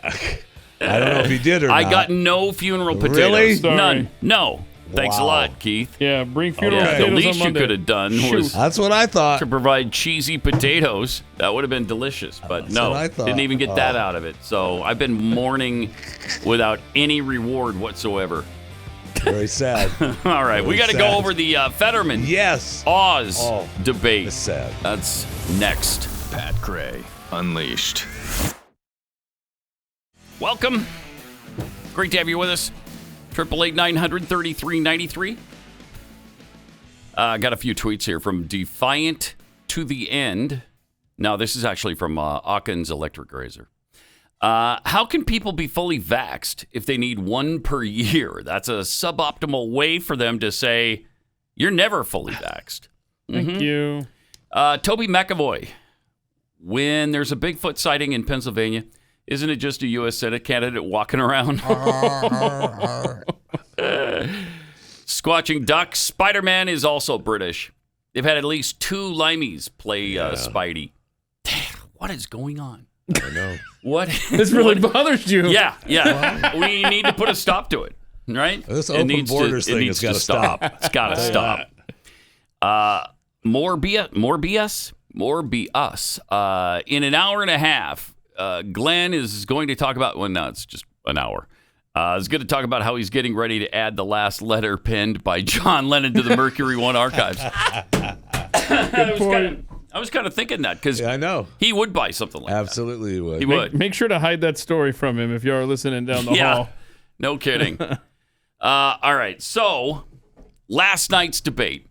don't know if he did or not. I got no funeral potatoes. Really? Sorry. None. No. Thanks a Wow. lot, Keith. Yeah, bring funeral The potatoes least on you Monday. could have done was That's what I thought. to provide cheesy potatoes. That would have been delicious. But no, what I thought. didn't even get that out of it. So I've been mourning without any reward whatsoever. Very sad. All right, we Very got to sad. go over the Fetterman Yes. Oz Oh, debate. It's sad. That's next. Pat Gray Unleashed. Welcome. Great to have you with us. 888-900-3393. Got a few tweets here from Defiant to the End. Now, this is actually from Ockens Electric Razor. How can people be fully vaxxed if they need one per year? That's a suboptimal way for them to say, you're never fully vaxxed. Thank you. Toby McAvoy. When there's a Bigfoot sighting in Pennsylvania, isn't it just a U.S. Senate candidate walking around? Squatching Duck. Spider-Man is also British. They've had at least 2 limeys play Spidey. What is going on? I know. What? This really bothers you. Yeah. We need to put a stop to it, right? This open borders thing has got to stop. It's got to stop. More BS. In an hour and a half, Glenn is going to talk about, well, no, it's just an hour. Is going to talk about how he's getting ready to add the last letter penned by John Lennon to the Mercury One archives. I was kind of thinking that because I know he would buy something like Absolutely he would. He would. Make sure to hide that story from him if you're listening down the hall. No kidding. All right. So, last night's debate.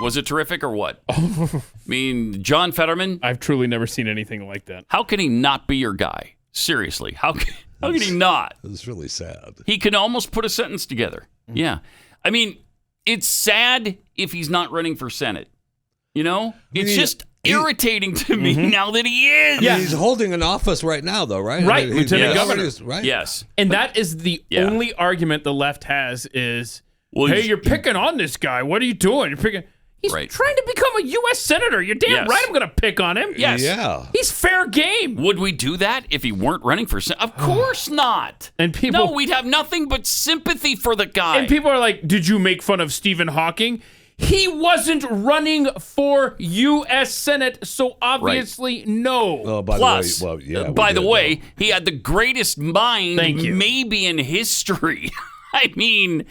Was it terrific or what? I mean, John Fetterman. I've truly never seen anything like that. How can he not be your guy? Seriously. How can he not? It's really sad. He can almost put a sentence together. Yeah. I mean, it's sad if he's not running for Senate. You know? It's just irritating to me now that he is. Yeah, he's holding an office right now, though, right? Right, I mean, Lieutenant Governor. Right. Yes. And that is the only argument the left has is, hey, you're picking on this guy. What are you doing? You're picking. He's trying to become a U.S. Senator. You're damn right I'm going to pick on him. Yes. Yeah. He's fair game. Would we do that if he weren't running for Senate? Of course not. And people, no, we'd have nothing but sympathy for the guy. And people are like, did you make fun of Stephen Hawking? He wasn't running for U.S. Senate, so obviously no. Oh, by Plus, the way, he had the greatest mind maybe in history. I mean...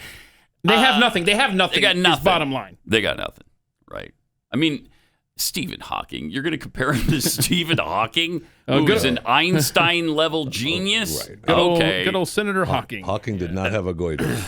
They have nothing. They have nothing. They got nothing. Bottom line. They got nothing. Right. I mean, Stephen Hawking. You're going to compare him to Stephen Hawking, who's an Einstein-level genius? Right. Good old Senator Hawking. Hawking did not have a goiter.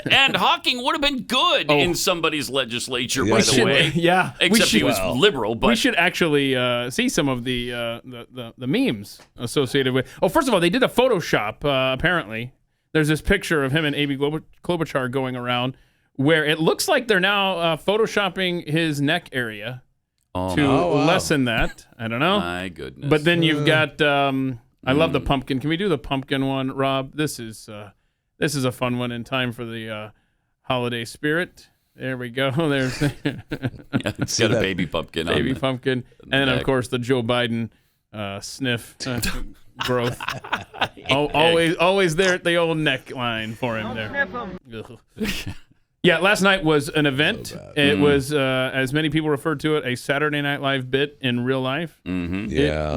And Hawking would have been good in somebody's legislature, by the way. Yeah. Except he was liberal. But we should actually see some of the memes associated with... Oh, first of all, they did a Photoshop, apparently. There's this picture of him and Amy Klobuchar going around where it looks like they're now photoshopping his neck area lessen that. I don't know. My goodness. But then you've got, I love the pumpkin. Can we do the pumpkin one, Rob? This is a fun one in time for the holiday spirit. There we go. There's it's got a baby pumpkin on Baby pumpkin. And then, of course, the Joe Biden sniff growth. Always there at the old neckline for him there. Yeah, last night was an event. So it was, as many people referred to it, a Saturday Night Live bit in real life. Mm-hmm. Yeah.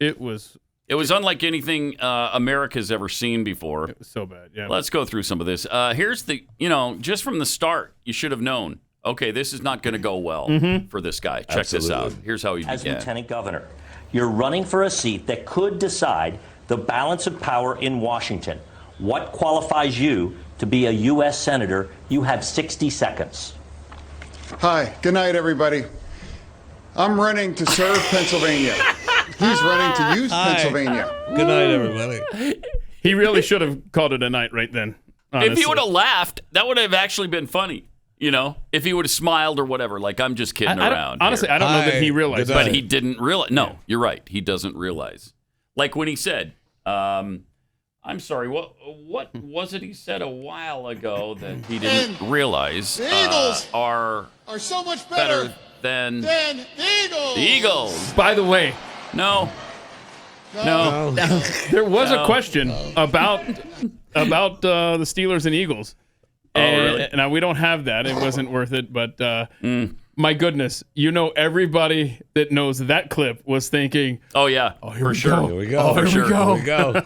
It was unlike anything America's ever seen before. It was so bad. Yeah. Let's go through some of this. Here's the, just from the start, you should have known. Okay, this is not going to go well for this guy. Check this out. Here's how he began. As Lieutenant Governor, you're running for a seat that could decide the balance of power in Washington. What qualifies you to be a U.S. Senator? You have 60 seconds. Hi, good night, everybody. I'm running to serve Pennsylvania. He's running to use Pennsylvania. Good night, everybody. He really should have called it a night right then. Honestly. If he would have laughed, that would have actually been funny. If he would have smiled or whatever, like I'm just kidding around. Honestly, I don't know that he realized. But he didn't realize. No, you're right. He doesn't realize. Like when he said, I'm sorry, what was it he said a while ago that he didn't realize the Eagles are so much better than the Eagles. The Eagles. By the way, no. There was a question about the Steelers and Eagles. Really? Now, we don't have that. It wasn't worth it. But my goodness, everybody that knows that clip was thinking, oh, yeah, for sure. Here we go. Oh, Here we we go.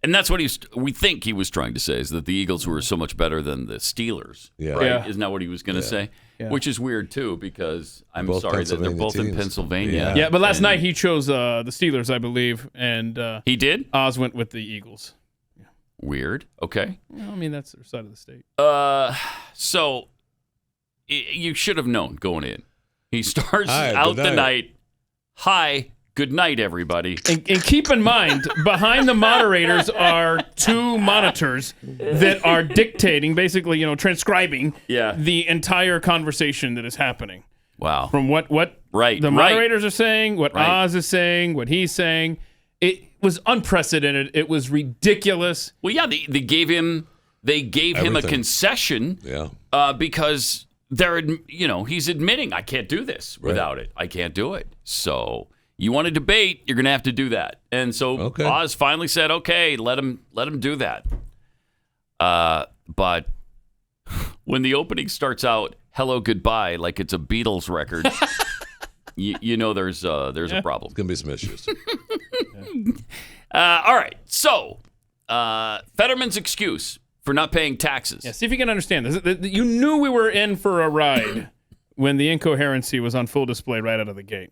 And that's what we think he was trying to say, is that the Eagles were so much better than the Steelers. Yeah. Right? Yeah. Isn't that what he was going to say? Yeah. Which is weird, too, because I'm Both sorry that they're both in teams. Pennsylvania. Yeah, but last night he chose the Steelers, I believe. And he did? Oz went with the Eagles. Weird. Okay. Well, I mean, that's their side of the state. So you should have known going in. He starts Hi, out good the night. night. Hi, good night, everybody. And keep in mind, behind the moderators are two monitors that are dictating, basically, transcribing the entire conversation that is happening. Wow. From what the moderators are saying, what Oz is saying, what he's saying. It was unprecedented. It was ridiculous. Well, yeah, they gave him a concession. Yeah. Because he's admitting, I can't do this without it. I can't do it. So you want to debate, you're going to have to do that. And so Oz finally said, okay, let him do that. But when the opening starts out, hello, goodbye, like it's a Beatles record, there's a problem. It's going to be some issues. All right. So Fetterman's excuse for not paying taxes. Yeah, see if you can understand this. You knew we were in for a ride when the incoherency was on full display right out of the gate.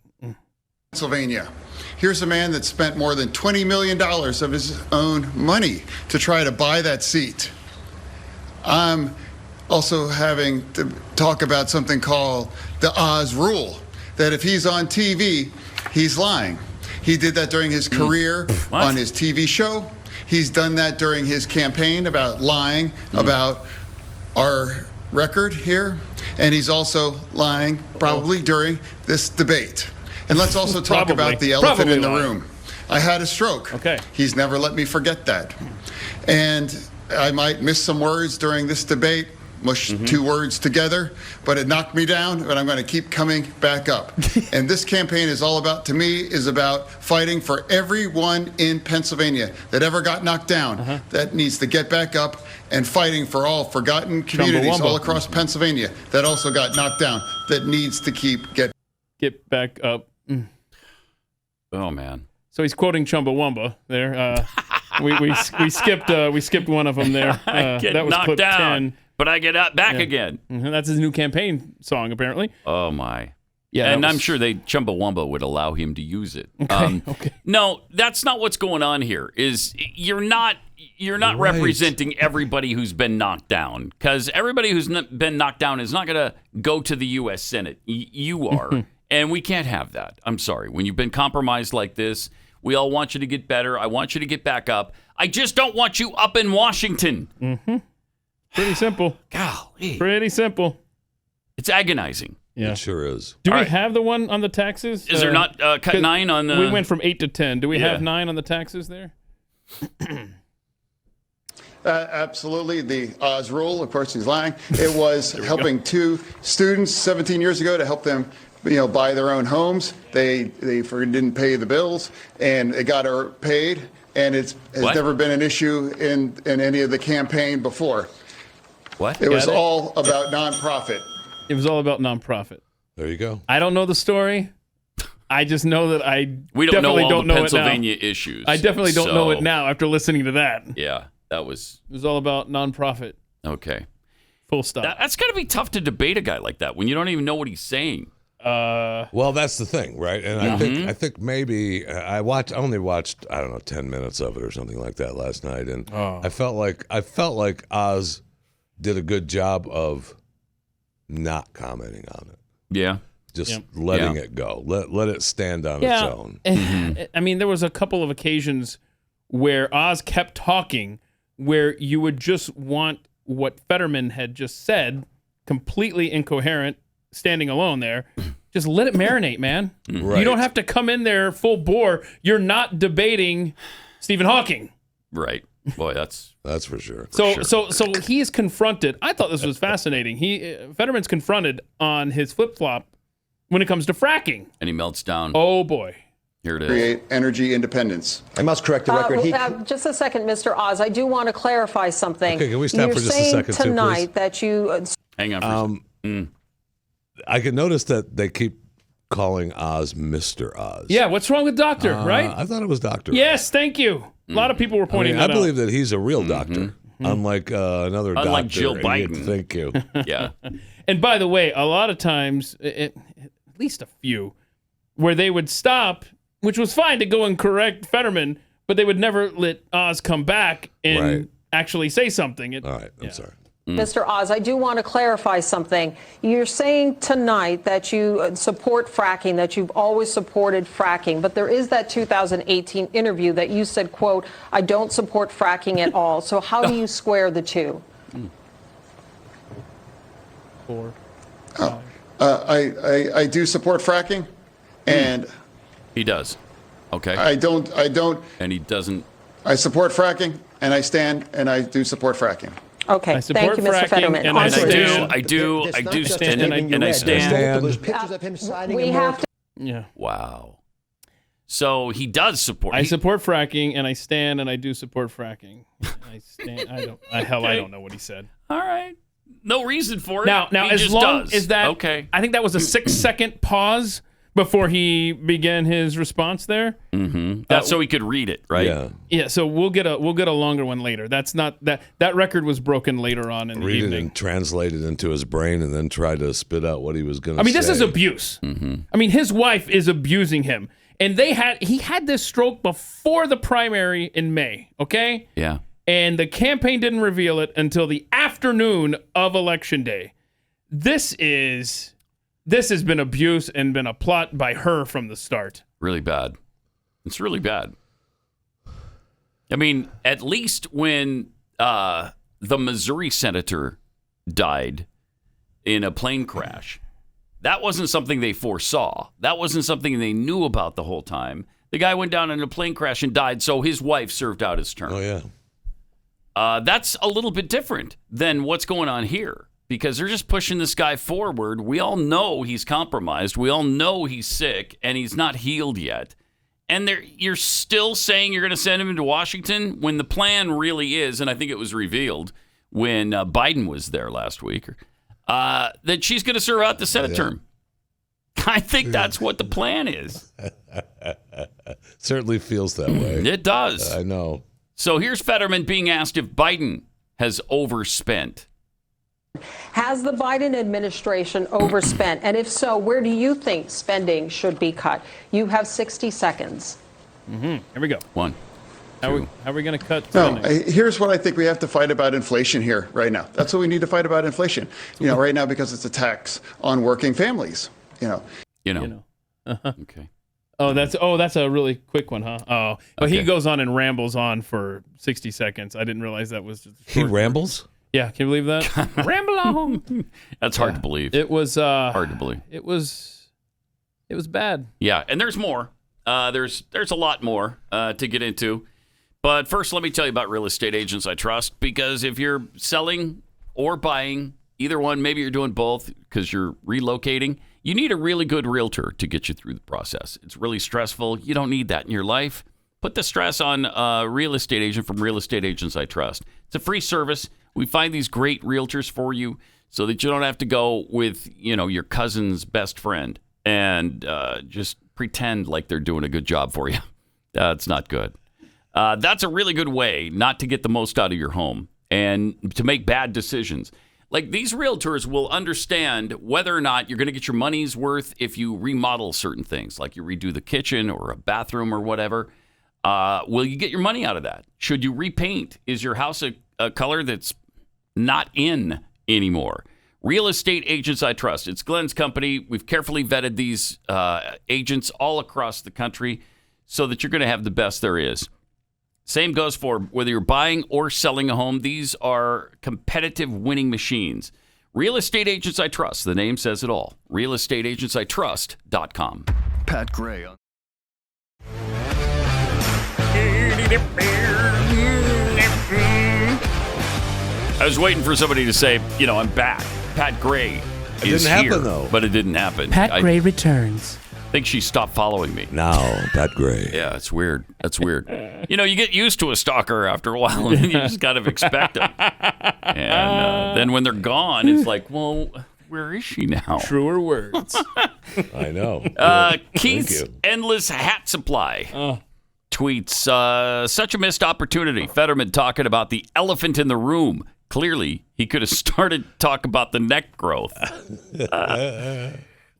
Pennsylvania. Here's a man that spent more than $20 million of his own money to try to buy that seat. I'm also having to talk about something called the Oz rule, that if he's on TV, he's lying. He did that during his career on his TV show. He's done that during his campaign about lying about our record here, and he's also lying probably during this debate. And let's also talk about the elephant in the room. I had a stroke. Okay. He's never let me forget that. And I might miss some words during this debate, mush two words together, but it knocked me down, but I'm going to keep coming back up. And this campaign is all about, to me, is about fighting for everyone in Pennsylvania that ever got knocked down, that needs to get back up, and fighting for all forgotten communities all across Pennsylvania that also got knocked down, that needs to get back up. Oh, man. So he's quoting Chumbawamba there. We skipped one of them there. That was knocked clip down, 10. But I get up back again. That's his new campaign song, apparently. Oh, my. Yeah, and I'm sure Chumbawamba would allow him to use it. Okay. No, that's not what's going on here. Is you're not representing everybody who's been knocked down, because everybody who's been knocked down is not going to go to the U.S. Senate. You are, and we can't have that. I'm sorry. When you've been compromised like this, we all want you to get better. I want you to get back up. I just don't want you up in Washington. Pretty simple. Golly. Pretty simple. It's agonizing. Yeah. It sure is. Do we have the one on the taxes? Is there not cut 9 on the... We went from 8 to 10. Do we have 9 on the taxes there? Absolutely. The Oz rule, of course, he's lying. It was helping 2 students 17 years ago to help them buy their own homes. They didn't pay the bills, and it got her paid, and it has never been an issue in any of the campaign before. What? It was all about nonprofit. It was all about nonprofit. There you go. I don't know the story. I just know that we don't know all don't the know Pennsylvania issues. I definitely don't know it now after listening to that. Yeah, that was... It was all about nonprofit. Okay. Full stop. That's got to be tough to debate a guy like that when you don't even know what he's saying. Well, that's the thing, right? And I think maybe I only watched 10 minutes of it or something like that last night, and I felt like Oz did a good job of not commenting on it. Yeah. Just letting it go. Let it stand on its own. I mean, there was a couple of occasions where Oz kept talking where you would just want what Fetterman had just said, completely incoherent, standing alone there. Just let it marinate, man. Right. You don't have to come in there full bore. You're not debating Stephen Hawking. Right. Boy, that's for sure. So he is confronted. I thought this was fascinating. Fetterman's confronted on his flip-flop when it comes to fracking. And he melts down. Oh, boy. Here it is. Create energy independence. I must correct the record. Just a second, Mr. Oz. I do want to clarify something. Okay, can we stop for just a second, too, tonight please? that you... Hang on for a second. I can notice that they keep calling Oz Mr. Oz. Yeah, what's wrong with Doctor, right? I thought it was Doctor. Yes, thank you. A lot of people were pointing that out. I believe that he's a real doctor, unlike another doctor. Unlike Jill Biden. Thank you. Yeah. And by the way, a lot of times, at least a few, where they would stop, which was fine to go and correct Fetterman, but they would never let Oz come back and actually say something. All right, I'm sorry. Mr. Oz, I do want to clarify something. You're saying tonight that you support fracking, that you've always supported fracking, but there is that 2018 interview that you said, quote, I don't support fracking at all. So how do you square the two? 4. I do support fracking, and he does. Okay. I don't. And he doesn't. I support fracking, and I stand, and I do support fracking. Okay, thank you, Mr. Fetterman. And I do stand, and I stand. There's pictures of him signing. We have to. Yeah. Wow. So he does support. I support fracking, and I stand, and I do support fracking. I stand. I don't know what he said. All right. No reason for it. Now, he as just long does. as that, okay. I think that was a 6-second pause before he began his response there. Mm-hmm. That's so he could read it, right? Yeah. Yeah. So we'll get a longer one later. That's not that record was broken later on in the evening. Read it and translate it into his brain, and then try to spit out what he was going to say. I mean, this is abuse. Mm-hmm. I mean, his wife is abusing him, and he had this stroke before the primary in May. Okay. Yeah. And the campaign didn't reveal it until the afternoon of Election Day. This has been abuse and been a plot by her from the start. Really bad. It's really bad. I mean, at least when the Missouri senator died, in a plane crash. That wasn't something they foresaw. That wasn't something they knew about the whole time. The guy went down in a plane crash and died, so his wife served out his term. Oh, yeah. That's a little bit different than what's going on here because they're just pushing this guy forward. We all know he's compromised. We all know he's sick, and he's not healed yet. And you're still saying you're going to send him into Washington when the plan really is, and I think it was revealed when Biden was there last week, that she's going to serve out the Senate term. I think that's what the plan is. Certainly feels that way. It does. I know. So here's Fetterman being asked if Biden has overspent. Has the Biden administration overspent? And if so, where do you think spending should be cut? You have 60 seconds. Here we go. One. How are we going to cut No, spending? here's what I think we have to fight about inflation here right now. That's what we need to fight about inflation. Right now because it's a tax on working families. Okay. Oh, that's a really quick one, huh? Oh, but he goes on and rambles on for 60 seconds. I didn't realize that was just he rambles. Yeah, can you believe that? Ramble on. That's hard to believe. It was hard to believe. It was bad. Yeah, and there's more. There's a lot more to get into. But first, let me tell you about Real Estate Agents I Trust, because if you're selling or buying, either one, maybe you're doing both because you're relocating, you need a really good realtor to get you through the process. It's really stressful. You don't need that in your life. Put the stress on a real estate agent from Real Estate Agents I Trust. It's a free service. We find these great realtors for you so that you don't have to go with, your cousin's best friend and just pretend like they're doing a good job for you. It's not good. That's a really good way not to get the most out of your home and to make bad decisions. Like, these realtors will understand whether or not you're going to get your money's worth if you remodel certain things, like you redo the kitchen or a bathroom or whatever. Will you get your money out of that? Should you repaint? Is your house a color that's not in anymore? Real Estate Agents I Trust. It's Glenn's company. We've carefully vetted these agents all across the country so that you're going to have the best there is. Same goes for whether you're buying or selling a home. These are competitive winning machines. Real Estate Agents I Trust. The name says it all. realestateagentsitrust.com. Pat Gray. I was waiting for somebody to say, I'm back. Pat Gray is didn't here. happen, though. But it didn't happen. Pat Gray returns. I think she stopped following me. No, Pat Gray. Yeah, it's weird. That's weird. You get used to a stalker after a while, and you just kind of expect them. And then when they're gone, it's like, well, where is she now? Truer words. I know. Keith's Endless Hat Supply tweets, such a missed opportunity. Fetterman talking about the elephant in the room. Clearly, he could have started talk about the neck growth.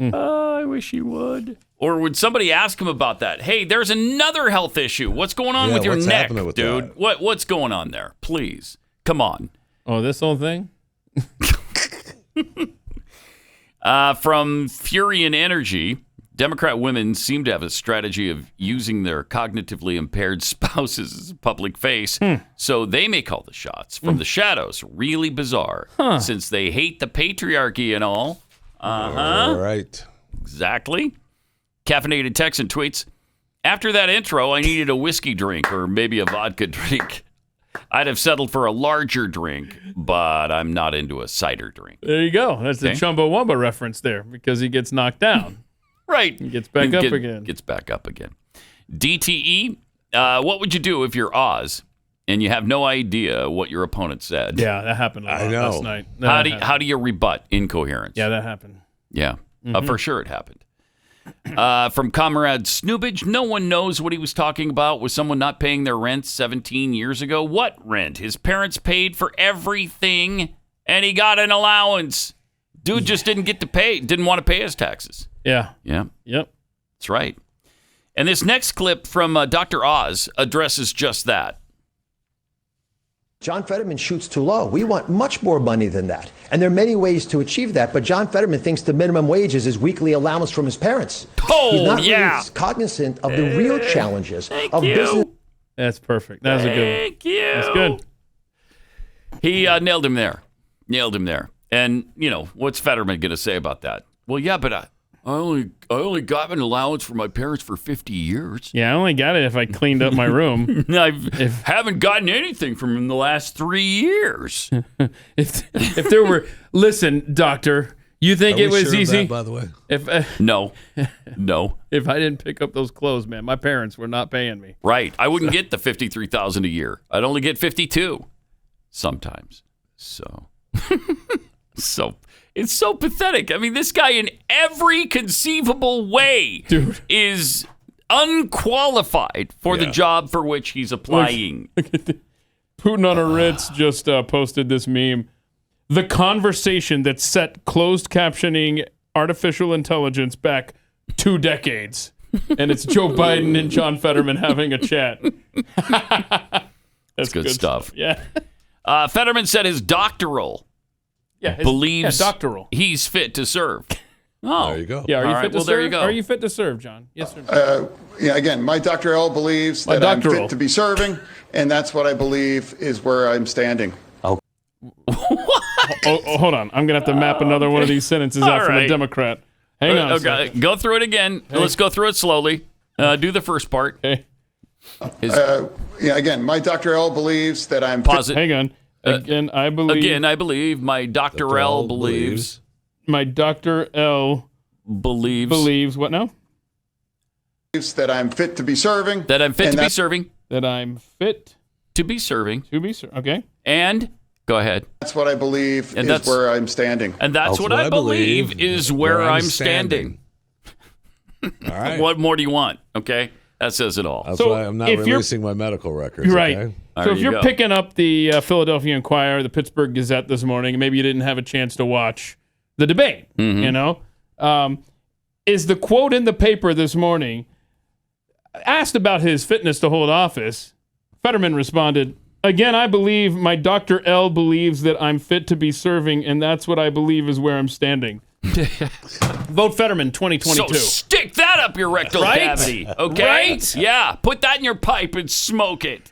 I wish he would. Or would somebody ask him about that? Hey, there's another health issue. What's going on with your neck, with dude? What's going on there? Please, come on. Oh, this whole thing? From Fury and Energy, Democrat women seem to have a strategy of using their cognitively impaired spouses as a public face, so they may call the shots from the shadows. Really bizarre, since they hate the patriarchy and all. All right. Exactly. Caffeinated Texan tweets, after that intro, I needed a whiskey drink or maybe a vodka drink. I'd have settled for a larger drink, but I'm not into a cider drink. There you go. That's the Chumbawamba reference there, because he gets knocked down. Right. He gets back up again. Gets back up again. DTE, what would you do if you're Oz and you have no idea what your opponent said? Yeah, that happened last night. How do you rebut incoherence? Yeah, that happened. Yeah, for sure it happened. From Comrade Snoobage, no one knows what he was talking about. Was someone not paying their rent 17 years ago? What rent? His parents paid for everything, and he got an allowance. Dude just didn't want to pay his taxes. Yeah. Yeah. Yep. That's right. And this next clip from Dr. Oz addresses just that. John Fetterman shoots too low. We want much more money than that. And there are many ways to achieve that, but John Fetterman thinks the minimum wage is his weekly allowance from his parents. He's not really cognizant of the real challenges of business. That's perfect. That was a good one. Thank you. That's good. He nailed him there. And, what's Fetterman going to say about that? Well, yeah, but I only got an allowance from my parents for 50 years. Yeah, I only got it if I cleaned up my room. I haven't gotten anything from in the last 3 years. If there were, listen, doctor, you think it was easy? That, by the way, no. If I didn't pick up those clothes, man, my parents were not paying me. Right, I wouldn't get the $53,000 a year. I'd only get 52 sometimes. So it's so pathetic. I mean, this guy in every conceivable way, is unqualified for the job for which he's applying. Putin on a Ritz just posted this meme. The conversation that set closed captioning artificial intelligence back 2 decades. And it's Joe Biden and John Fetterman having a chat. That's good stuff. Yeah. Fetterman said his doctoral believes doctoral. he's fit to serve. Oh, there you go. Yeah, are you fit to serve? There you go. Are you fit to serve, John? Yes or no? Again, my Dr. L believes that I'm fit to be serving, and that's what I believe is where I'm standing. Hold on. I'm going to have to map another one of these sentences out from a Democrat. Hang on. Okay, go through it again. Hey. Let's go through it slowly. Do the first part. Okay. Again, my Dr. L believes that I'm... Pause it. Hang on. Again, I believe my Dr. L believes. My Dr. L believes what now? That I'm fit to be serving. That I'm fit to be serving. That I'm fit to be serving. Okay. And go ahead. That's what I believe is where I'm standing. And that's what I believe is where I'm standing. All right. What more do you want? Okay. That says it all. That's why I'm not releasing my medical records. Right. Okay? So if you're picking up the Philadelphia Inquirer, the Pittsburgh Gazette this morning, maybe you didn't have a chance to watch the debate, is the quote in the paper this morning, asked about his fitness to hold office, Fetterman responded, again, I believe my Dr. L believes that I'm fit to be serving, and that's what I believe is where I'm standing. Vote Fetterman 2022. So stick that up your rectal cavity, okay? Right? Yeah, put that in your pipe and smoke it.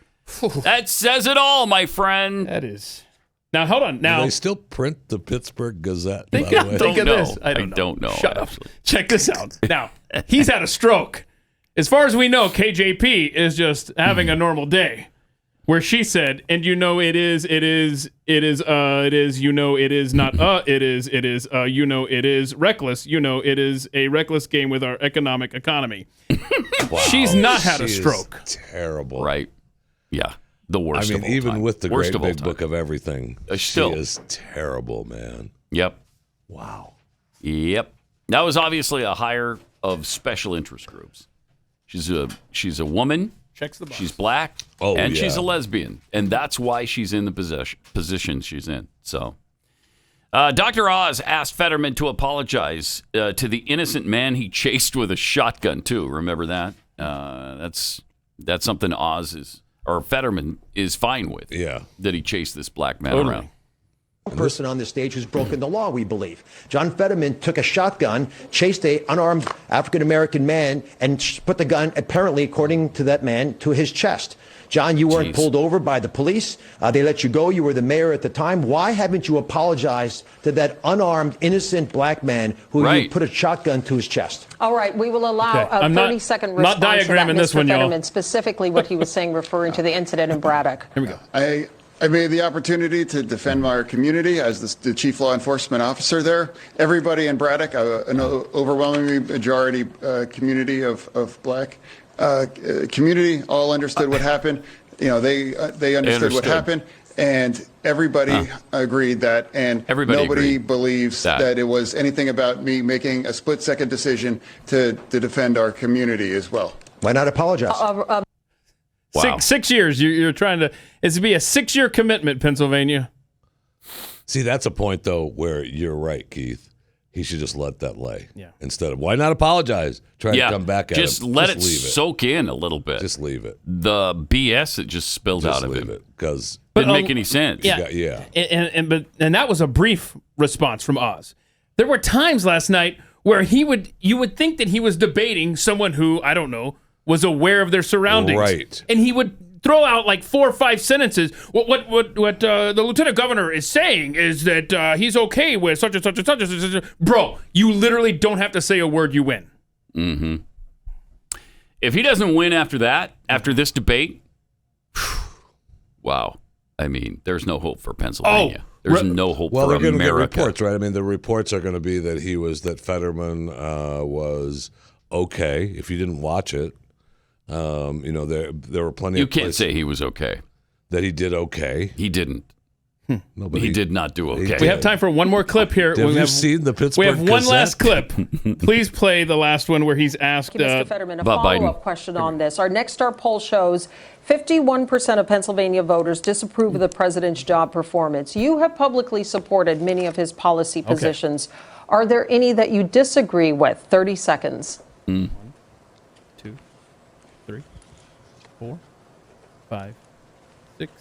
That says it all, my friend. That is. Now, hold on. Now, do they still print the Pittsburgh Gazette? Think of this. I don't know. Shut up. Check this out. Now, he's had a stroke. As far as we know, KJP is just having a normal day. Where she said, and it is, not, it is reckless, it is a reckless game with our economic economy. Wow. She's not had a stroke. Terrible. Right. Yeah. The worst of all even time. with the great big book of everything, she is terrible, man. Yep. Wow. Yep. That was obviously a hire of special interest groups. She's a woman. Checks the box. She's black, and she's a lesbian, and that's why she's in the position she's in. So, Dr. Oz asked Fetterman to apologize to the innocent man he chased with a shotgun too. Remember that? That's something Fetterman is fine with. Yeah, that he chased this black man around. Person on the stage who's broken the law, we believe. John Fetterman took a shotgun, chased an unarmed African-American man, and put the gun, apparently, according to that man, to his chest. John, you weren't pulled over by the police. They let you go. You were the mayor at the time. Why haven't you apologized to that unarmed, innocent black man who you put a shotgun to his chest? All right, we will allow a 30-second response not diagramming to that, this Mr. one, Fetterman, y'all. specifically what he was saying, referring to the incident in Braddock. Here we go. I made the opportunity to defend our community as the chief law enforcement officer there. Everybody in Braddock, an overwhelming majority community of black community, all understood what happened. They understood what happened, and everybody agreed that, and nobody believes that it was anything about me making a split-second decision to defend our community as well. Why not apologize? Wow. 6 years. You're trying to. It's to be a 6-year commitment, Pennsylvania. See, that's a point though where you're right, Keith. He should just let that lay. Yeah. Instead of why not apologize? Try to come back at him. Just let it soak in a little bit. Just leave it. The BS that just spilled out of him. Because didn't make any sense. Yeah. And that was a brief response from Oz. There were times last night where you would think that he was debating someone who, I don't know, was aware of their surroundings. Right. And he would throw out like 4 or 5 sentences. What the lieutenant governor is saying is that he's okay with such and such and such and such. Bro, you literally don't have to say a word. You win. Mm-hmm. If he doesn't win after this debate, wow. I mean, there's no hope for Pennsylvania. There's no hope for America. Well, they're going to get reports, right? I mean, the reports are going to be that Fetterman was okay. If you didn't watch it, there were plenty. You can't say he was okay. That he did okay. He didn't. No, he did not do okay. We have time for one more clip here. Have you seen the Pittsburgh We have one Gazette? last clip. Please play the last one where he's asked Mr. Fetterman, a follow-up question on this. Our Next Star poll shows 51% of Pennsylvania voters disapprove of the president's job performance. You have publicly supported many of his policy positions. Are there any that you disagree with? 30 seconds. 1, 2, 3, 4, 5, 6,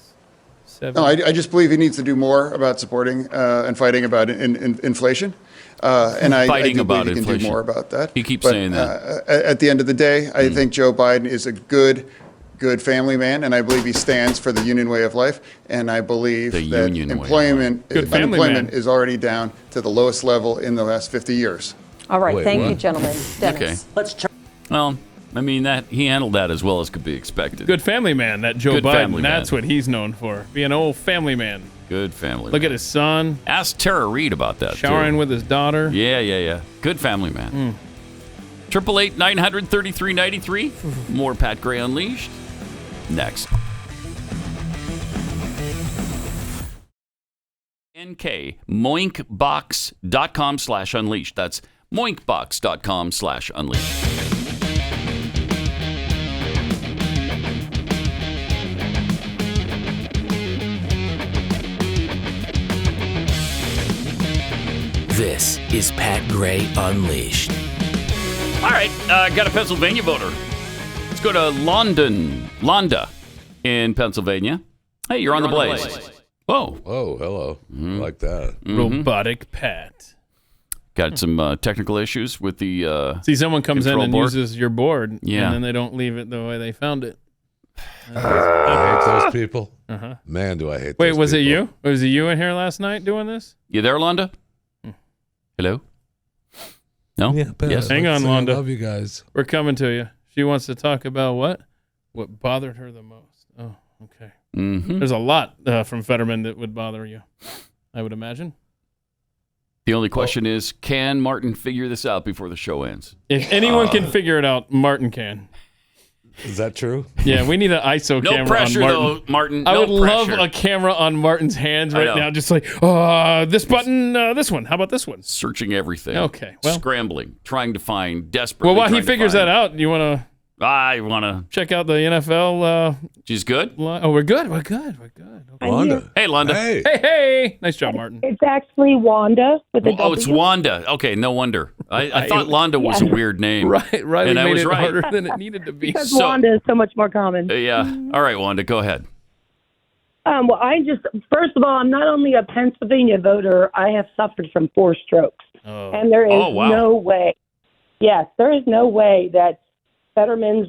7. No, I just believe he needs to do more about supporting and fighting about inflation. And I do believe he can do more about that. He keeps saying that. At the end of the day, I think Joe Biden is a good family man, and I believe he stands for the union way of life. And I believe that unemployment is already down to the lowest level in the last 50 years. All right, thank you, gentlemen. Dennis. Okay. Well, I mean, that he handled that as well as could be expected. Good family man, that Joe Good Biden. family That's what he's known for, being an old family man. Good family. Look at his son. Ask Tara Reid about that. Showering with his daughter. Yeah. Good family man. 888-900-3393. More Pat Gray Unleashed. Next. moinkbox.com/unleashed. That's moinkbox.com/unleashed. This is Pat Gray Unleashed. All right, got a Pennsylvania voter. Let's go to Londa in Pennsylvania. Hey, you're on the Blaze. Whoa. Oh, hello. Like that. Robotic Pat. Got some technical issues with the See, someone comes in and board. uses your board, and Yeah. then they don't leave it the way they found it. I hate those people. Uh-huh. Man, do I hate Wait, those was it people. you? Was it you in here last night doing this? You there, Londa? Hello? No? Yeah, Pat, yes. Hang on, I Londa. love you guys. We're coming to you. She wants to talk about what? What bothered her the most. Oh, okay. Mm-hmm. There's a lot from Fetterman that would bother you, I would imagine. The only question is, can Martin figure this out before the show ends? If anyone can figure it out, Martin can. Is that true? Yeah, we need an ISO No camera pressure, on Martin. though, Martin. I No would pressure. love a camera on Martin's hands I right know. now, just like, this button, this one. How about this one? Searching everything. Okay, well. Scrambling, trying to find, desperately Well, while he trying to figures find. that out, you want to I want to check out the NFL? She's good? Oh, we're good. We're good. We're good. Okay. Londa. Hey, Londa. Hey. Hey. Nice job, Martin. It's actually Wanda with a Oh, it's W. Wanda. Okay, no wonder. I thought Londa was a weird name. Right. Riley And I made was it right. harder than it needed to be. Because Wanda is so much more common. Yeah. All right, Wanda, go ahead. Well, first of all, I'm not only a Pennsylvania voter, I have suffered from 4 strokes. Oh. And there is no way, there is no way that Fetterman's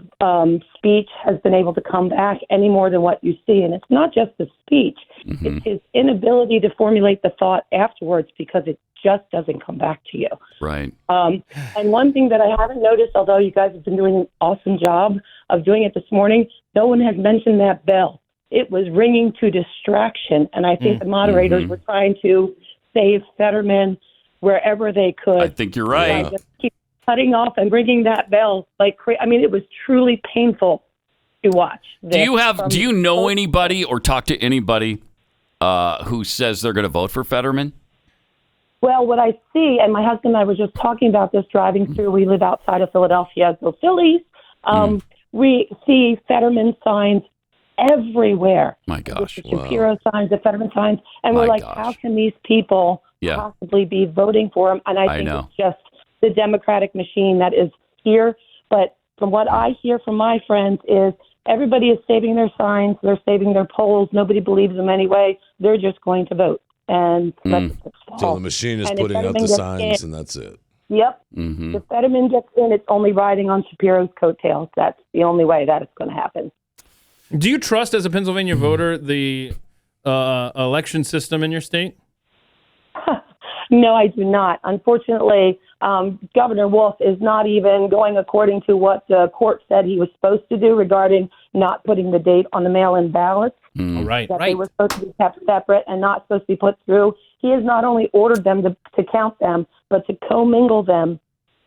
speech has been able to come back any more than what you see. And it's not just the speech. It's his inability to formulate the thought afterwards because it just doesn't come back to you. Right. And one thing that I haven't noticed, although you guys have been doing an awesome job of doing it this morning, no one has mentioned that bell. It was ringing to distraction. And I think the moderators were trying to save Fetterman wherever they could. I think you're right. Yeah, just keep cutting off and ringing that bell like crazy. I mean, it was truly painful to watch. Do you know anybody or talk to anybody who says they're going to vote for Fetterman? Well, what I see, and my husband and I were just talking about this driving through, we live outside of Philadelphia, go Phillies. We see Fetterman signs everywhere. My gosh. The Shapiro signs, the Fetterman signs. And we're like, how can these people possibly be voting for him? And I think it's just the Democratic machine that is here. But from what I hear from my friends is everybody is saving their signs. They're saving their polls. Nobody believes them anyway. They're just going to vote. And So the machine is putting up the signs, and that's it. Yep. If Fetterman gets in, it's only riding on Shapiro's coattails. That's the only way that it's going to happen. Do you trust, as a Pennsylvania voter, the election system in your state? No, I do not. Unfortunately, Governor Wolf is not even going according to what the court said he was supposed to do regarding not putting the date on the mail-in ballots. Right. They were supposed to be kept separate and not supposed to be put through. He has not only ordered them to count them, but to commingle them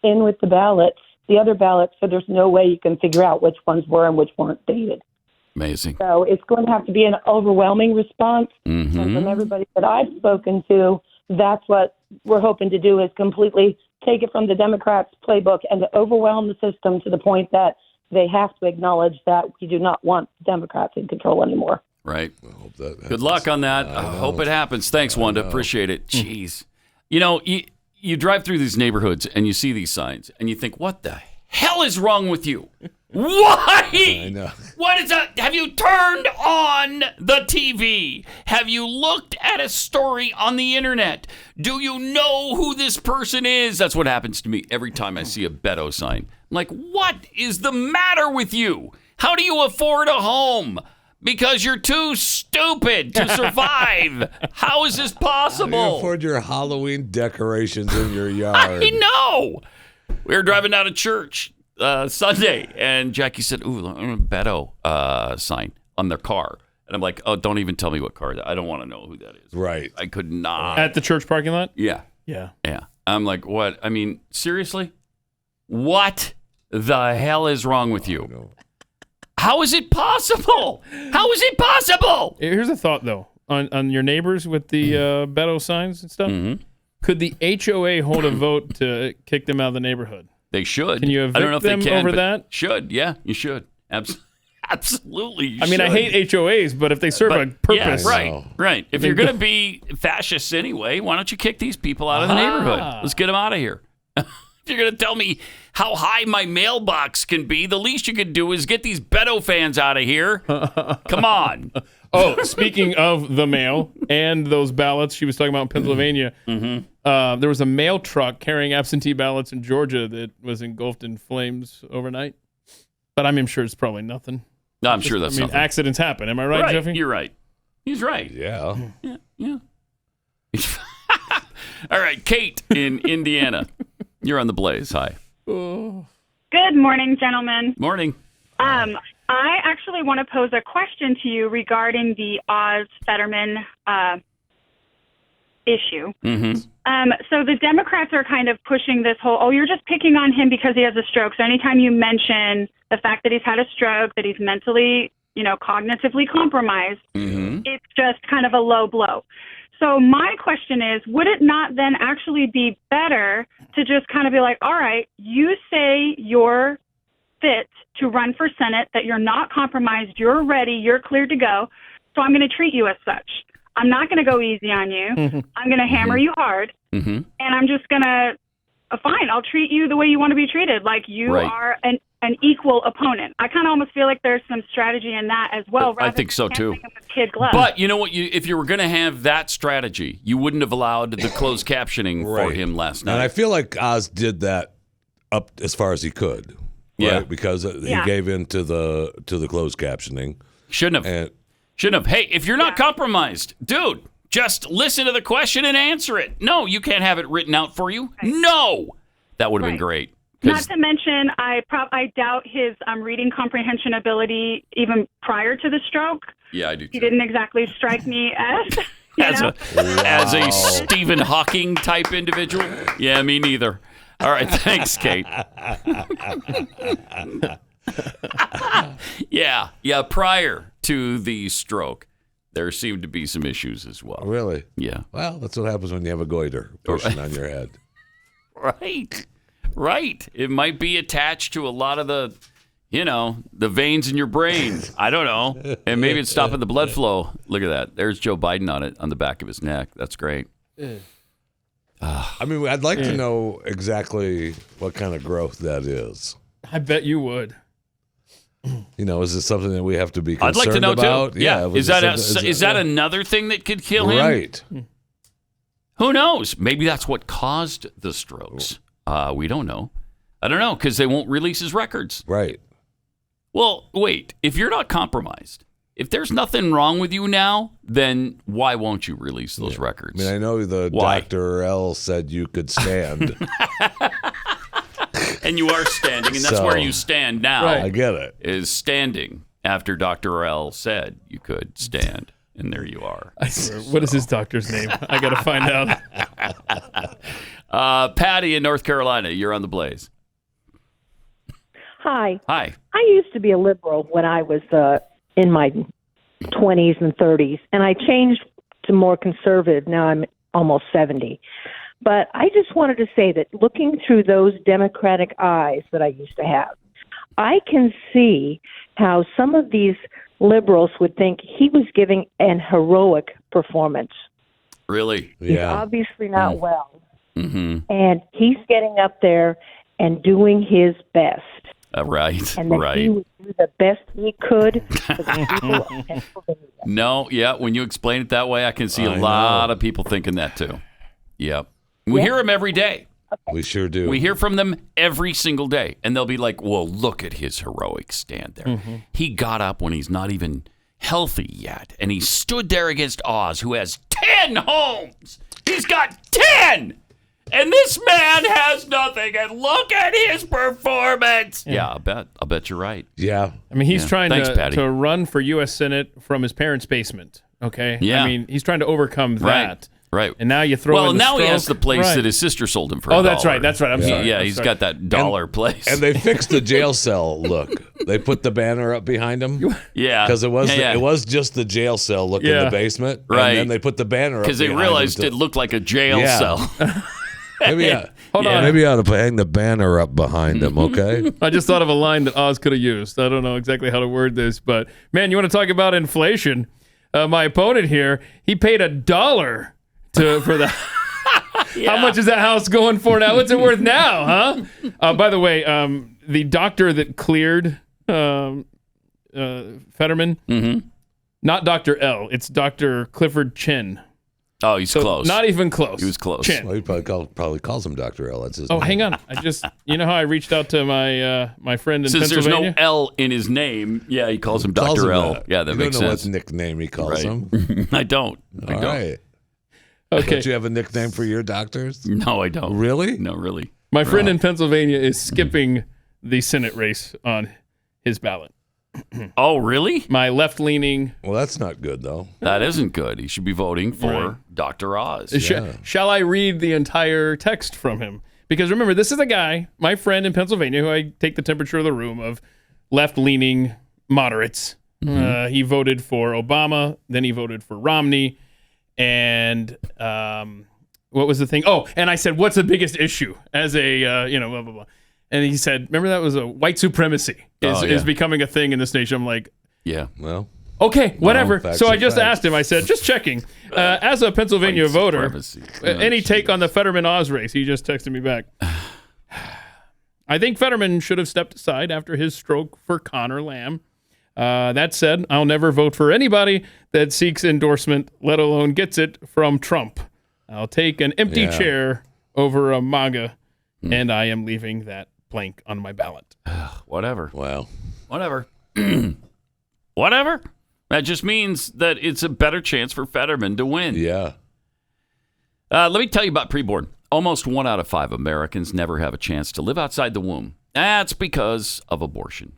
in with the ballots, the other ballots, so there's no way you can figure out which ones were and which weren't dated. Amazing. So it's going to have to be an overwhelming response. And from everybody that I've spoken to, that's what we're hoping to do, is completely take it from the Democrats' playbook and to overwhelm the system to the point that they have to acknowledge that we do not want Democrats in control anymore. Right. Good luck on that. I hope it happens. Thanks, Wanda. Appreciate it. Jeez. You know, you drive through these neighborhoods and you see these signs and you think, what the hell is wrong with you? Why? I know. What is that? Have you turned on the TV? Have you looked at a story on the internet? Do you know who this person is? That's what happens to me every time I see a Beto sign. I'm like, what is the matter with you? How do you afford a home? Because you're too stupid to survive. How is this possible? How do you afford your Halloween decorations in your yard? I know. We were driving down to church Sunday, and Jackie said, ooh, a Beto sign on their car. And I'm like, oh, don't even tell me what car that. I don't want to know who that is. Right. I could not. At the church parking lot? Yeah. Yeah. Yeah. I'm like, what? I mean, seriously? What the hell is wrong with you? How is it possible? How is it possible? Here's a thought, though, on your neighbors with the Beto signs and stuff. Could the HOA hold a vote to kick them out of the neighborhood? They should. Can you evict I don't know if them they can, over but that? Should. Yeah, you should. Absolutely. You I mean, I should. hate HOAs, but if they serve a purpose. Yeah, right. If you're going to be fascists anyway, why don't you kick these people out of the neighborhood? Let's get them out of here. If you're going to tell me how high my mailbox can be, the least you could do is get these Beto fans out of here. Come on. Oh, speaking of the mail and those ballots she was talking about in Pennsylvania, there was a mail truck carrying absentee ballots in Georgia that was engulfed in flames overnight. But I'm sure it's probably nothing. No, I'm sure that's nothing. Accidents happen. Am I right, Jeffy? You're right. He's right. Yeah. Yeah. All right, Kate in Indiana. You're on the Blaze. Hi. Good morning, gentlemen. Morning. I actually want to pose a question to you regarding the Oz-Fetterman issue. So the Democrats are kind of pushing this whole, you're just picking on him because he has a stroke. So anytime you mention the fact that he's had a stroke, that he's mentally, cognitively compromised, it's just kind of a low blow. So my question is, would it not then actually be better to just kind of be like, all right, you say you're fit to run for Senate, that you're not compromised, you're ready, you're cleared to go, so I'm going to treat you as such. I'm not going to go easy on you. I'm going to hammer you hard, and I'm just going to, fine, I'll treat you the way you want to be treated, like you are an equal opponent. I kind of almost feel like there's some strategy in that as well. I think so, too. Kid gloves. But you know what? If you were going to have that strategy, you wouldn't have allowed the closed captioning for him last night. And I feel like Oz did that up as far as he could. Yeah. Right? Because he gave in to the closed captioning. Shouldn't have. Hey, if you're not compromised, dude, just listen to the question and answer it. No, you can't have it written out for you. Right. No. That would have been great. Not to mention, I doubt his reading comprehension ability even prior to the stroke. Yeah, I do. He didn't exactly strike me as as a Stephen Hawking type individual. Yeah, me neither. All right, thanks, Kate. Yeah. Prior to the stroke, there seemed to be some issues as well. Really? Yeah. Well, that's what happens when you have a goiter pushing on your head. Right. It might be attached to a lot of the veins in your brain. I don't know. And maybe it's stopping the blood flow. Look at that. There's Joe Biden on it, on the back of his neck. That's great. I mean, I'd like to know exactly what kind of growth that is. I bet you would. Is it something that we have to be concerned about? I'd like to know, about? too. Yeah. Is that another thing that could kill him? Right. Who knows? Maybe that's what caused the strokes. We don't know. I don't know, because they won't release his records. Right. Well, wait. If you're not compromised, if there's nothing wrong with you now, then why won't you release those records? I mean, I know the Dr. L said you could stand. And you are standing, and that's where you stand now. Right. I get it. Is standing after Dr. L said you could stand, and there you are. I swear, what is his doctor's name? I got to find out. Patty in North Carolina, you're on the Blaze. Hi. Hi. I used to be a liberal when I was in my 20s and 30s, and I changed to more conservative. Now I'm almost 70. But I just wanted to say that looking through those Democratic eyes that I used to have, I can see how some of these liberals would think he was giving an heroic performance. Really? He's obviously not well. Mm-hmm. And he's getting up there and doing his best. Right, And that right. he would do the best he could for the people of Pennsylvania. No, yeah, when you explain it that way, I can see a lot of people thinking that too. Yep. We hear them every day. We sure do. We hear from them every single day. And they'll be like, well, look at his heroic stand there. Mm-hmm. He got up when he's not even healthy yet. And he stood there against Oz, who has 10 homes. He's got 10! And this man has nothing. And look at his performance. Yeah, I'll bet you're right. Yeah. I mean, he's trying Thanks, Patty. to run for U.S. Senate from his parents' basement. Okay? Yeah. I mean, he's trying to overcome that. Right. And now you throw in Well, the now he stroke. has the place Right. that his sister sold him for $1. Oh, that's right. That's right. I'm sorry. Yeah, I'm he's sorry. got that dollar place. And they fixed the jail cell look. They put the banner up behind him. Yeah. Because it was Yeah. it was just the jail cell look in Yeah. the basement. Right. And then they put the banner up Because they behind realized him it looked like a jail Yeah. cell. Maybe maybe I ought to hang the banner up behind him, okay? I just thought of a line that Oz could have used. I don't know exactly how to word this, but man, you want to talk about inflation? My opponent here, he paid $1 for the. How much is that house going for now? What's it worth now, huh? By the way, the doctor that cleared Fetterman, not Dr. L, it's Dr. Clifford Chen. Oh, he's close. Not even close. He was close. Chen. Well, he probably calls him Dr. L. That's his Oh, name. hang on. I just, you know how I reached out to my my friend in Since there's Pennsylvania? no L in his name, yeah, he calls him Calls Dr. him L. that. Yeah, that You makes don't know sense. what nickname he calls Right. him. I don't. I All don't. right. Okay. Don't you have a nickname for your doctors? No, I don't. Really? No, really. My friend in Pennsylvania is skipping the Senate race on his ballot. Oh, really? My left-leaning. Well, that's not good, though. That isn't good. He should be voting for Right. Dr. Oz. Shall I read the entire text from him? Because remember, this is a guy, my friend in Pennsylvania, who I take the temperature of the room of left-leaning moderates. He voted for Obama, then he voted for Romney, and what was the thing? Oh, and I said, what's the biggest issue as a, blah, blah, blah. And he said, remember that was a white supremacy is becoming a thing in this nation. I'm like, yeah, well, okay, whatever. facts So I are just facts. asked him, I said, just checking. As a Pennsylvania White voter, supremacy. any take on the Fetterman-Oz race? He just texted me back. I think Fetterman should have stepped aside after his stroke for Connor Lamb. That said, I'll never vote for anybody that seeks endorsement, let alone gets it from Trump. I'll take an empty chair over a MAGA, and I am leaving that blank on my ballot. Whatever. Well, whatever. Whatever. That just means that it's a better chance for Fetterman to win. Yeah. Let me tell you about preborn. Almost 1 out of 5 Americans never have a chance to live outside the womb. That's because of abortion.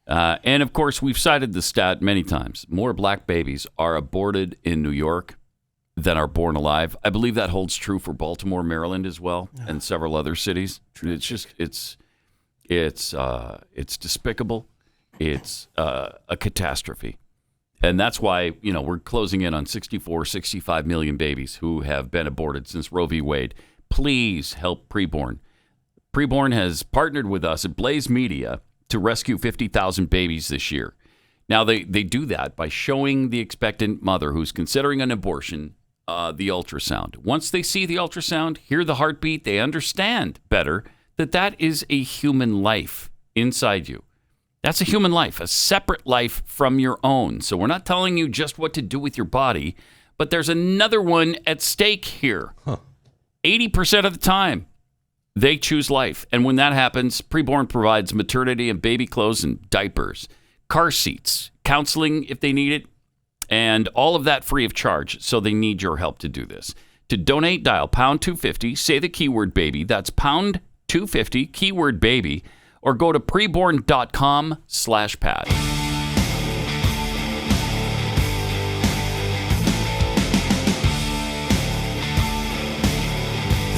And of course, we've cited the stat many times. More black babies are aborted in New York than are born alive. I believe that holds true for Baltimore, Maryland as well, and several other cities. It's just it's despicable. It's a catastrophe. And that's why, we're closing in on 64, 65 million babies who have been aborted since Roe v. Wade. Please help Preborn. Preborn has partnered with us at Blaze Media to rescue 50,000 babies this year. Now, they do that by showing the expectant mother who's considering an abortion the ultrasound. Once they see the ultrasound, hear the heartbeat, they understand better that is a human life inside you. That's a human life, a separate life from your own. So we're not telling you just what to do with your body, but there's another one at stake here. 80% of the time. They choose life. And when that happens, Preborn provides maternity and baby clothes and diapers, car seats, counseling if they need it, and all of that free of charge. So they need your help to do this. To donate, dial pound 250, say the keyword baby. That's pound 250, keyword baby, or go to preborn.com/Pat.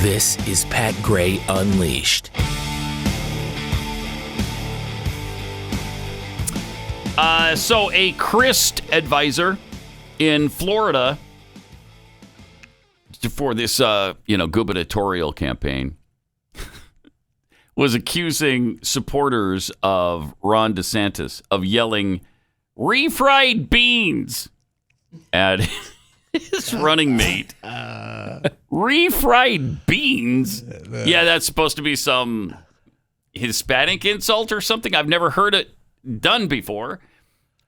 This is Pat Gray Unleashed. So a CRIST advisor in Florida for this, gubernatorial campaign was accusing supporters of Ron DeSantis of yelling refried beans at his running mate. Refried beans? Yeah, that's supposed to be some Hispanic insult or something. I've never heard it done before.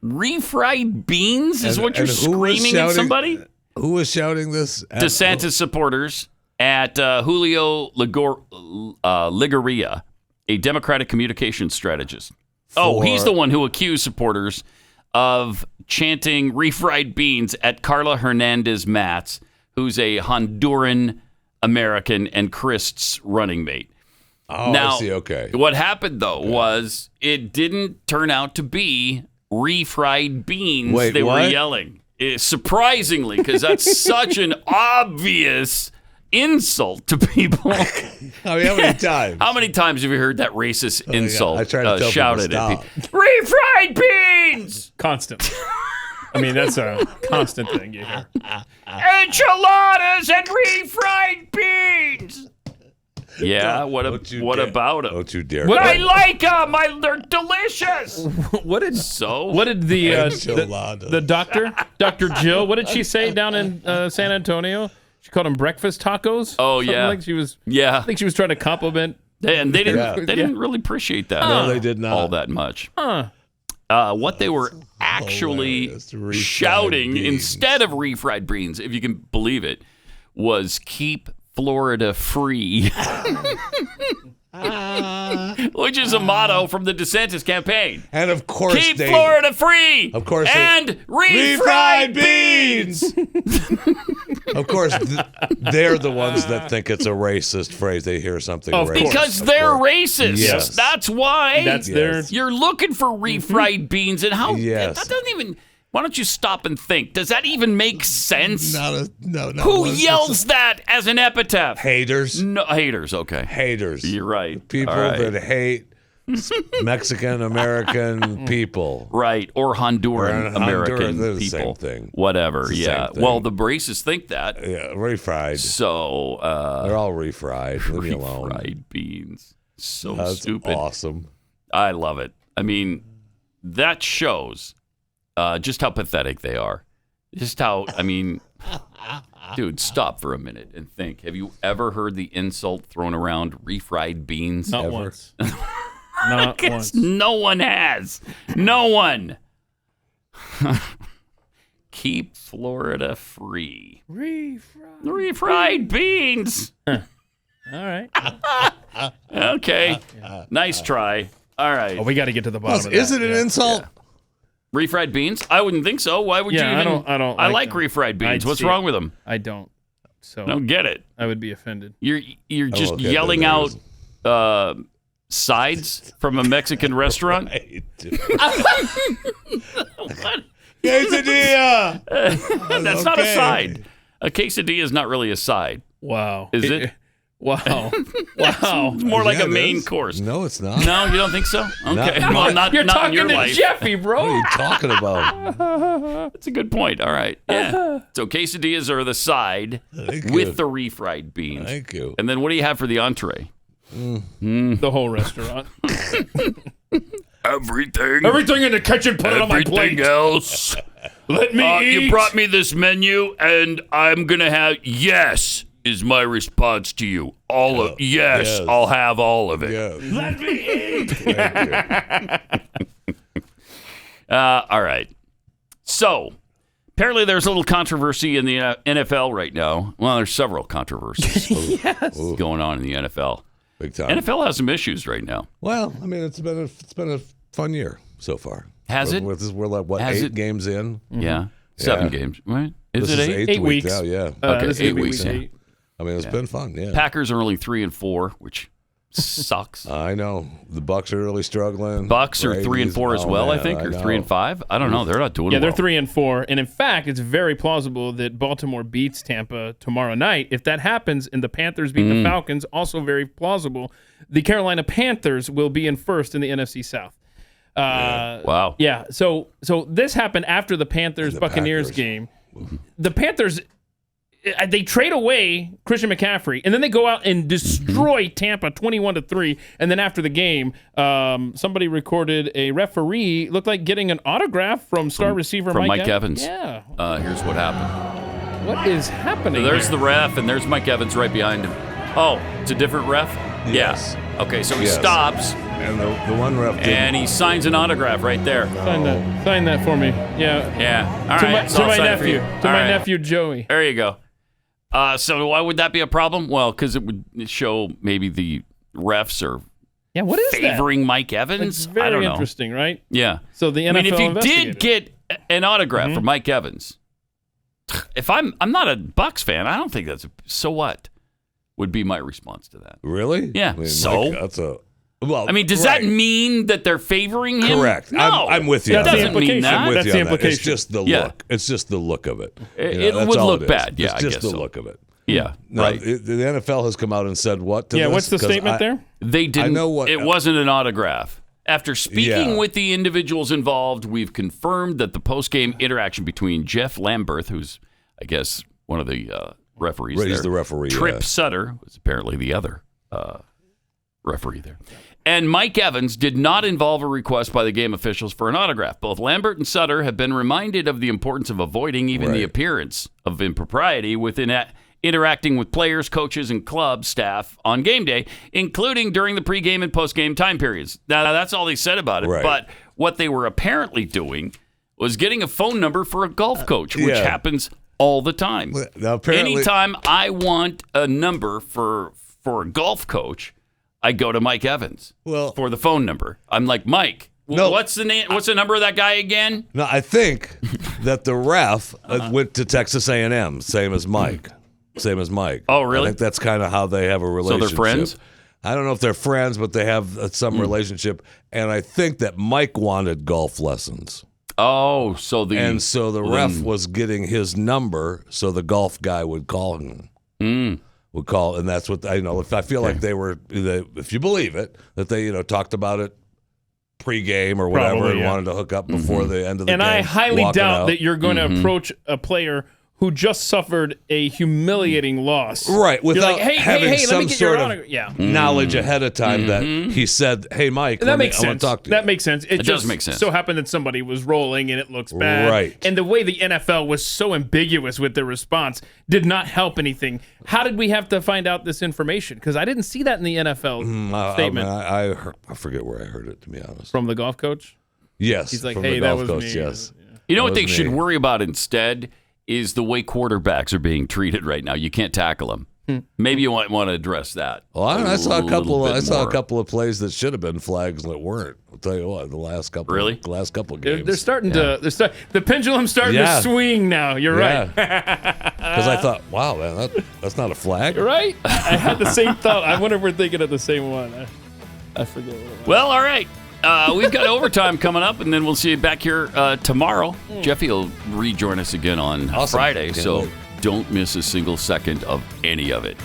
Refried beans is what you're screaming at somebody? Who was shouting this? DeSantis supporters at Julio Liguria, a Democratic communications strategist. He's the one who accused supporters of chanting refried beans at Carla Hernandez Matz, who's a Honduran American and CRIST's running mate. Oh, now, I see. Okay. What happened, though, was it didn't turn out to be refried beans they were yelling. Surprisingly, because that's such an obvious insult to people. How many times? How many times have you heard that racist insult I try to tell shouted people at people? Refried beans! Constant. I mean, that's a constant thing you hear. Enchiladas and refried beans! Yeah, what about them? Don't you dare. I like them. They're delicious. What did the doctor, Dr. Jill, what did she say down in San Antonio? She called them breakfast tacos. Oh, yeah. I think she was trying to compliment. And they didn't really appreciate that. No, they did not. All that much. What they were actually shouting instead of refried beans, if you can believe it, was keep Florida free. Which is a motto from the DeSantis campaign. And of course, keep Florida free. Of course, and refried beans. Of course, they're the ones that think it's a racist phrase. They hear something racist. Because they're racist. Yes. That's why. That's You're looking for refried beans, and how that doesn't even. Why don't you stop and think? Does that even make sense? No. Who yells that as an epitaph? Haters. No, haters. Okay. Haters. You're right. People that hate Mexican American people. Right. Or Honduran American they're the people. Same thing. Whatever. Yeah. Well, the racists think that. Yeah. Refried. So they're all refried. Leave me alone. Refried beans. So That's stupid. Awesome. I love it. I mean, that shows just how pathetic they are. Just how, dude, stop for a minute and think. Have you ever heard the insult thrown around, refried beans? Not once. Not once. No one has. No one. Keep Florida free. Refried beans. All right. Okay. Nice try. All right. Oh, we got to get to the bottom of that. Is it an insult? Yeah. Refried beans? I wouldn't think so. Why would you even? I don't. I like refried beans. What's wrong with them? I don't. So I don't get it. I would be offended. You're just yelling out sides from a Mexican restaurant. Quesadilla. That's not a side. A quesadilla is not really a side. Wow. Is it? Wow. Wow. It's more like a main course. No, it's not. No, you don't think so? Okay. Well, not You're not talking in your to life. Jeffy, bro. What are you talking about? That's a good point. All right. Yeah. So quesadillas are the side with the refried beans. Thank you. And then what do you have for the entree? The whole restaurant. Everything. Everything in the kitchen, put it on my plate. Everything else. Let me eat. You brought me this menu, and I'm going to have, yes, is my response to you. Yes, I'll have all of it. Yes. Let me eat. All right. So, apparently there's a little controversy in the NFL right now. Well, there's several controversies going on in the NFL. Big time. NFL has some issues right now. Well, I mean, it's been a fun year so far. Has it? We're like, what, 8 games in? Yeah. 7 games, right? Is this it 8? 8 weeks now, yeah. Okay, 8 weeks. Yeah. I mean, it's been fun, yeah. Packers are only 3-4, which sucks. I know. The Bucs are really struggling. Bucs are 3-4 as well, I think, or 3-5. I don't know. They're not doing well. Yeah, they're 3-4. And in fact, it's very plausible that Baltimore beats Tampa tomorrow night. If that happens and the Panthers beat the Falcons, also very plausible. The Carolina Panthers will be in first in the NFC South. Wow. Yeah. So this happened after the Panthers-Buccaneers game. The Panthers, they trade away Christian McCaffrey, and then they go out and destroy Tampa 21-3. And then after the game, somebody recorded a referee looked like getting an autograph from star receiver Mike Evans. Yeah. Here's what happened. What is happening? So there's here? the ref, and there's Mike Evans right behind him. Oh, it's a different ref? Yes. Yeah. Okay, so he stops. And the one ref didn't. And he signs an autograph right there. Sign that for me. Yeah. Yeah. All to right. my nephew. To my nephew, Joey. There you go. So why would that be a problem? Well, because it would show maybe the refs are what is favoring Mike Evans. It's very I don't know. interesting, right? Yeah. So the NFL I mean, if you investigated. did get an autograph from Mike Evans, if I'm not a Bucs fan, I don't think that's so what would be my response to that. Really? Yeah. I mean, so that's a well. I mean, does that mean that they're favoring him? Correct. No, I'm with you. It doesn't mean that. I'm with That's you the on that. implication. It's just the look. It's just the look of it. It that's would all look it is. bad. Yeah, it's I just guess the so. look of it. Yeah, No, right. The NFL has come out and said what to this? What's the 'Cause statement there? They didn't. I know what it wasn't an autograph. After speaking Yeah. with the individuals involved, we've confirmed that the post-game interaction between Jeff Lamberth, who's, I guess, one of the referees Right, there. he's the referee, Trip yeah. Sutter was apparently the other referee there. And Mike Evans did not involve a request by the game officials for an autograph. Both Lambert and Sutter have been reminded of the importance of avoiding even the appearance of impropriety within interacting with players, coaches, and club staff on game day, including during the pregame and postgame time periods. Now, that's all they said about it. Right. But what they were apparently doing was getting a phone number for a golf coach, which happens all the time. Now, apparently, anytime I want a number for a golf coach, I go to Mike Evans for the phone number. I'm like, Mike, what's the name? What's the number of that guy again? No, I think that the ref went to Texas A&M, same as Mike. Oh, really? I think that's kind of how they have a relationship. So they're friends? I don't know if they're friends, but they have some relationship. And I think that Mike wanted golf lessons. Oh, so the ref was getting his number, so the golf guy would call him. Would call, and that's what I know. If I feel like if you believe it, that they talked about it pregame or whatever, Probably, and wanted to hook up before the end of the game. And I highly doubt that you're going to Mm-hmm. approach a player who just suffered a humiliating loss. Right, You're without like, hey, having let me some get your sort autograph. of knowledge ahead of time that he said, "Hey, Mike, And that makes I want sense. to talk to you." That makes sense. It does just make sense. so happened that somebody was rolling and it looks bad. Right. And the way the NFL was so ambiguous with their response did not help anything. How did we have to find out this information? Because I didn't see that in the NFL statement. I forget where I heard it, to be honest. From the golf coach? Yes. He's like, from hey, the that golf was coach, me. yes. You know what That they was should me. worry about instead is the way quarterbacks are being treated right now. You can't tackle them. Maybe you want to address that. Well, I saw a couple. I saw more. a couple of plays that should have been flags that weren't. I'll tell you what, the last couple of games. They're starting to. The pendulum's starting to swing now. You're right. Because I thought, wow, man, that's not a flag. You're right. I had the same thought. I wonder if we're thinking of the same one. I forget what it was. Well, all right. We've got overtime coming up, and then we'll see you back here tomorrow. Jeffy will rejoin us again on Friday, Can't so wait. don't miss a single second of any of it.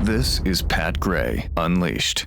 This is Pat Gray Unleashed.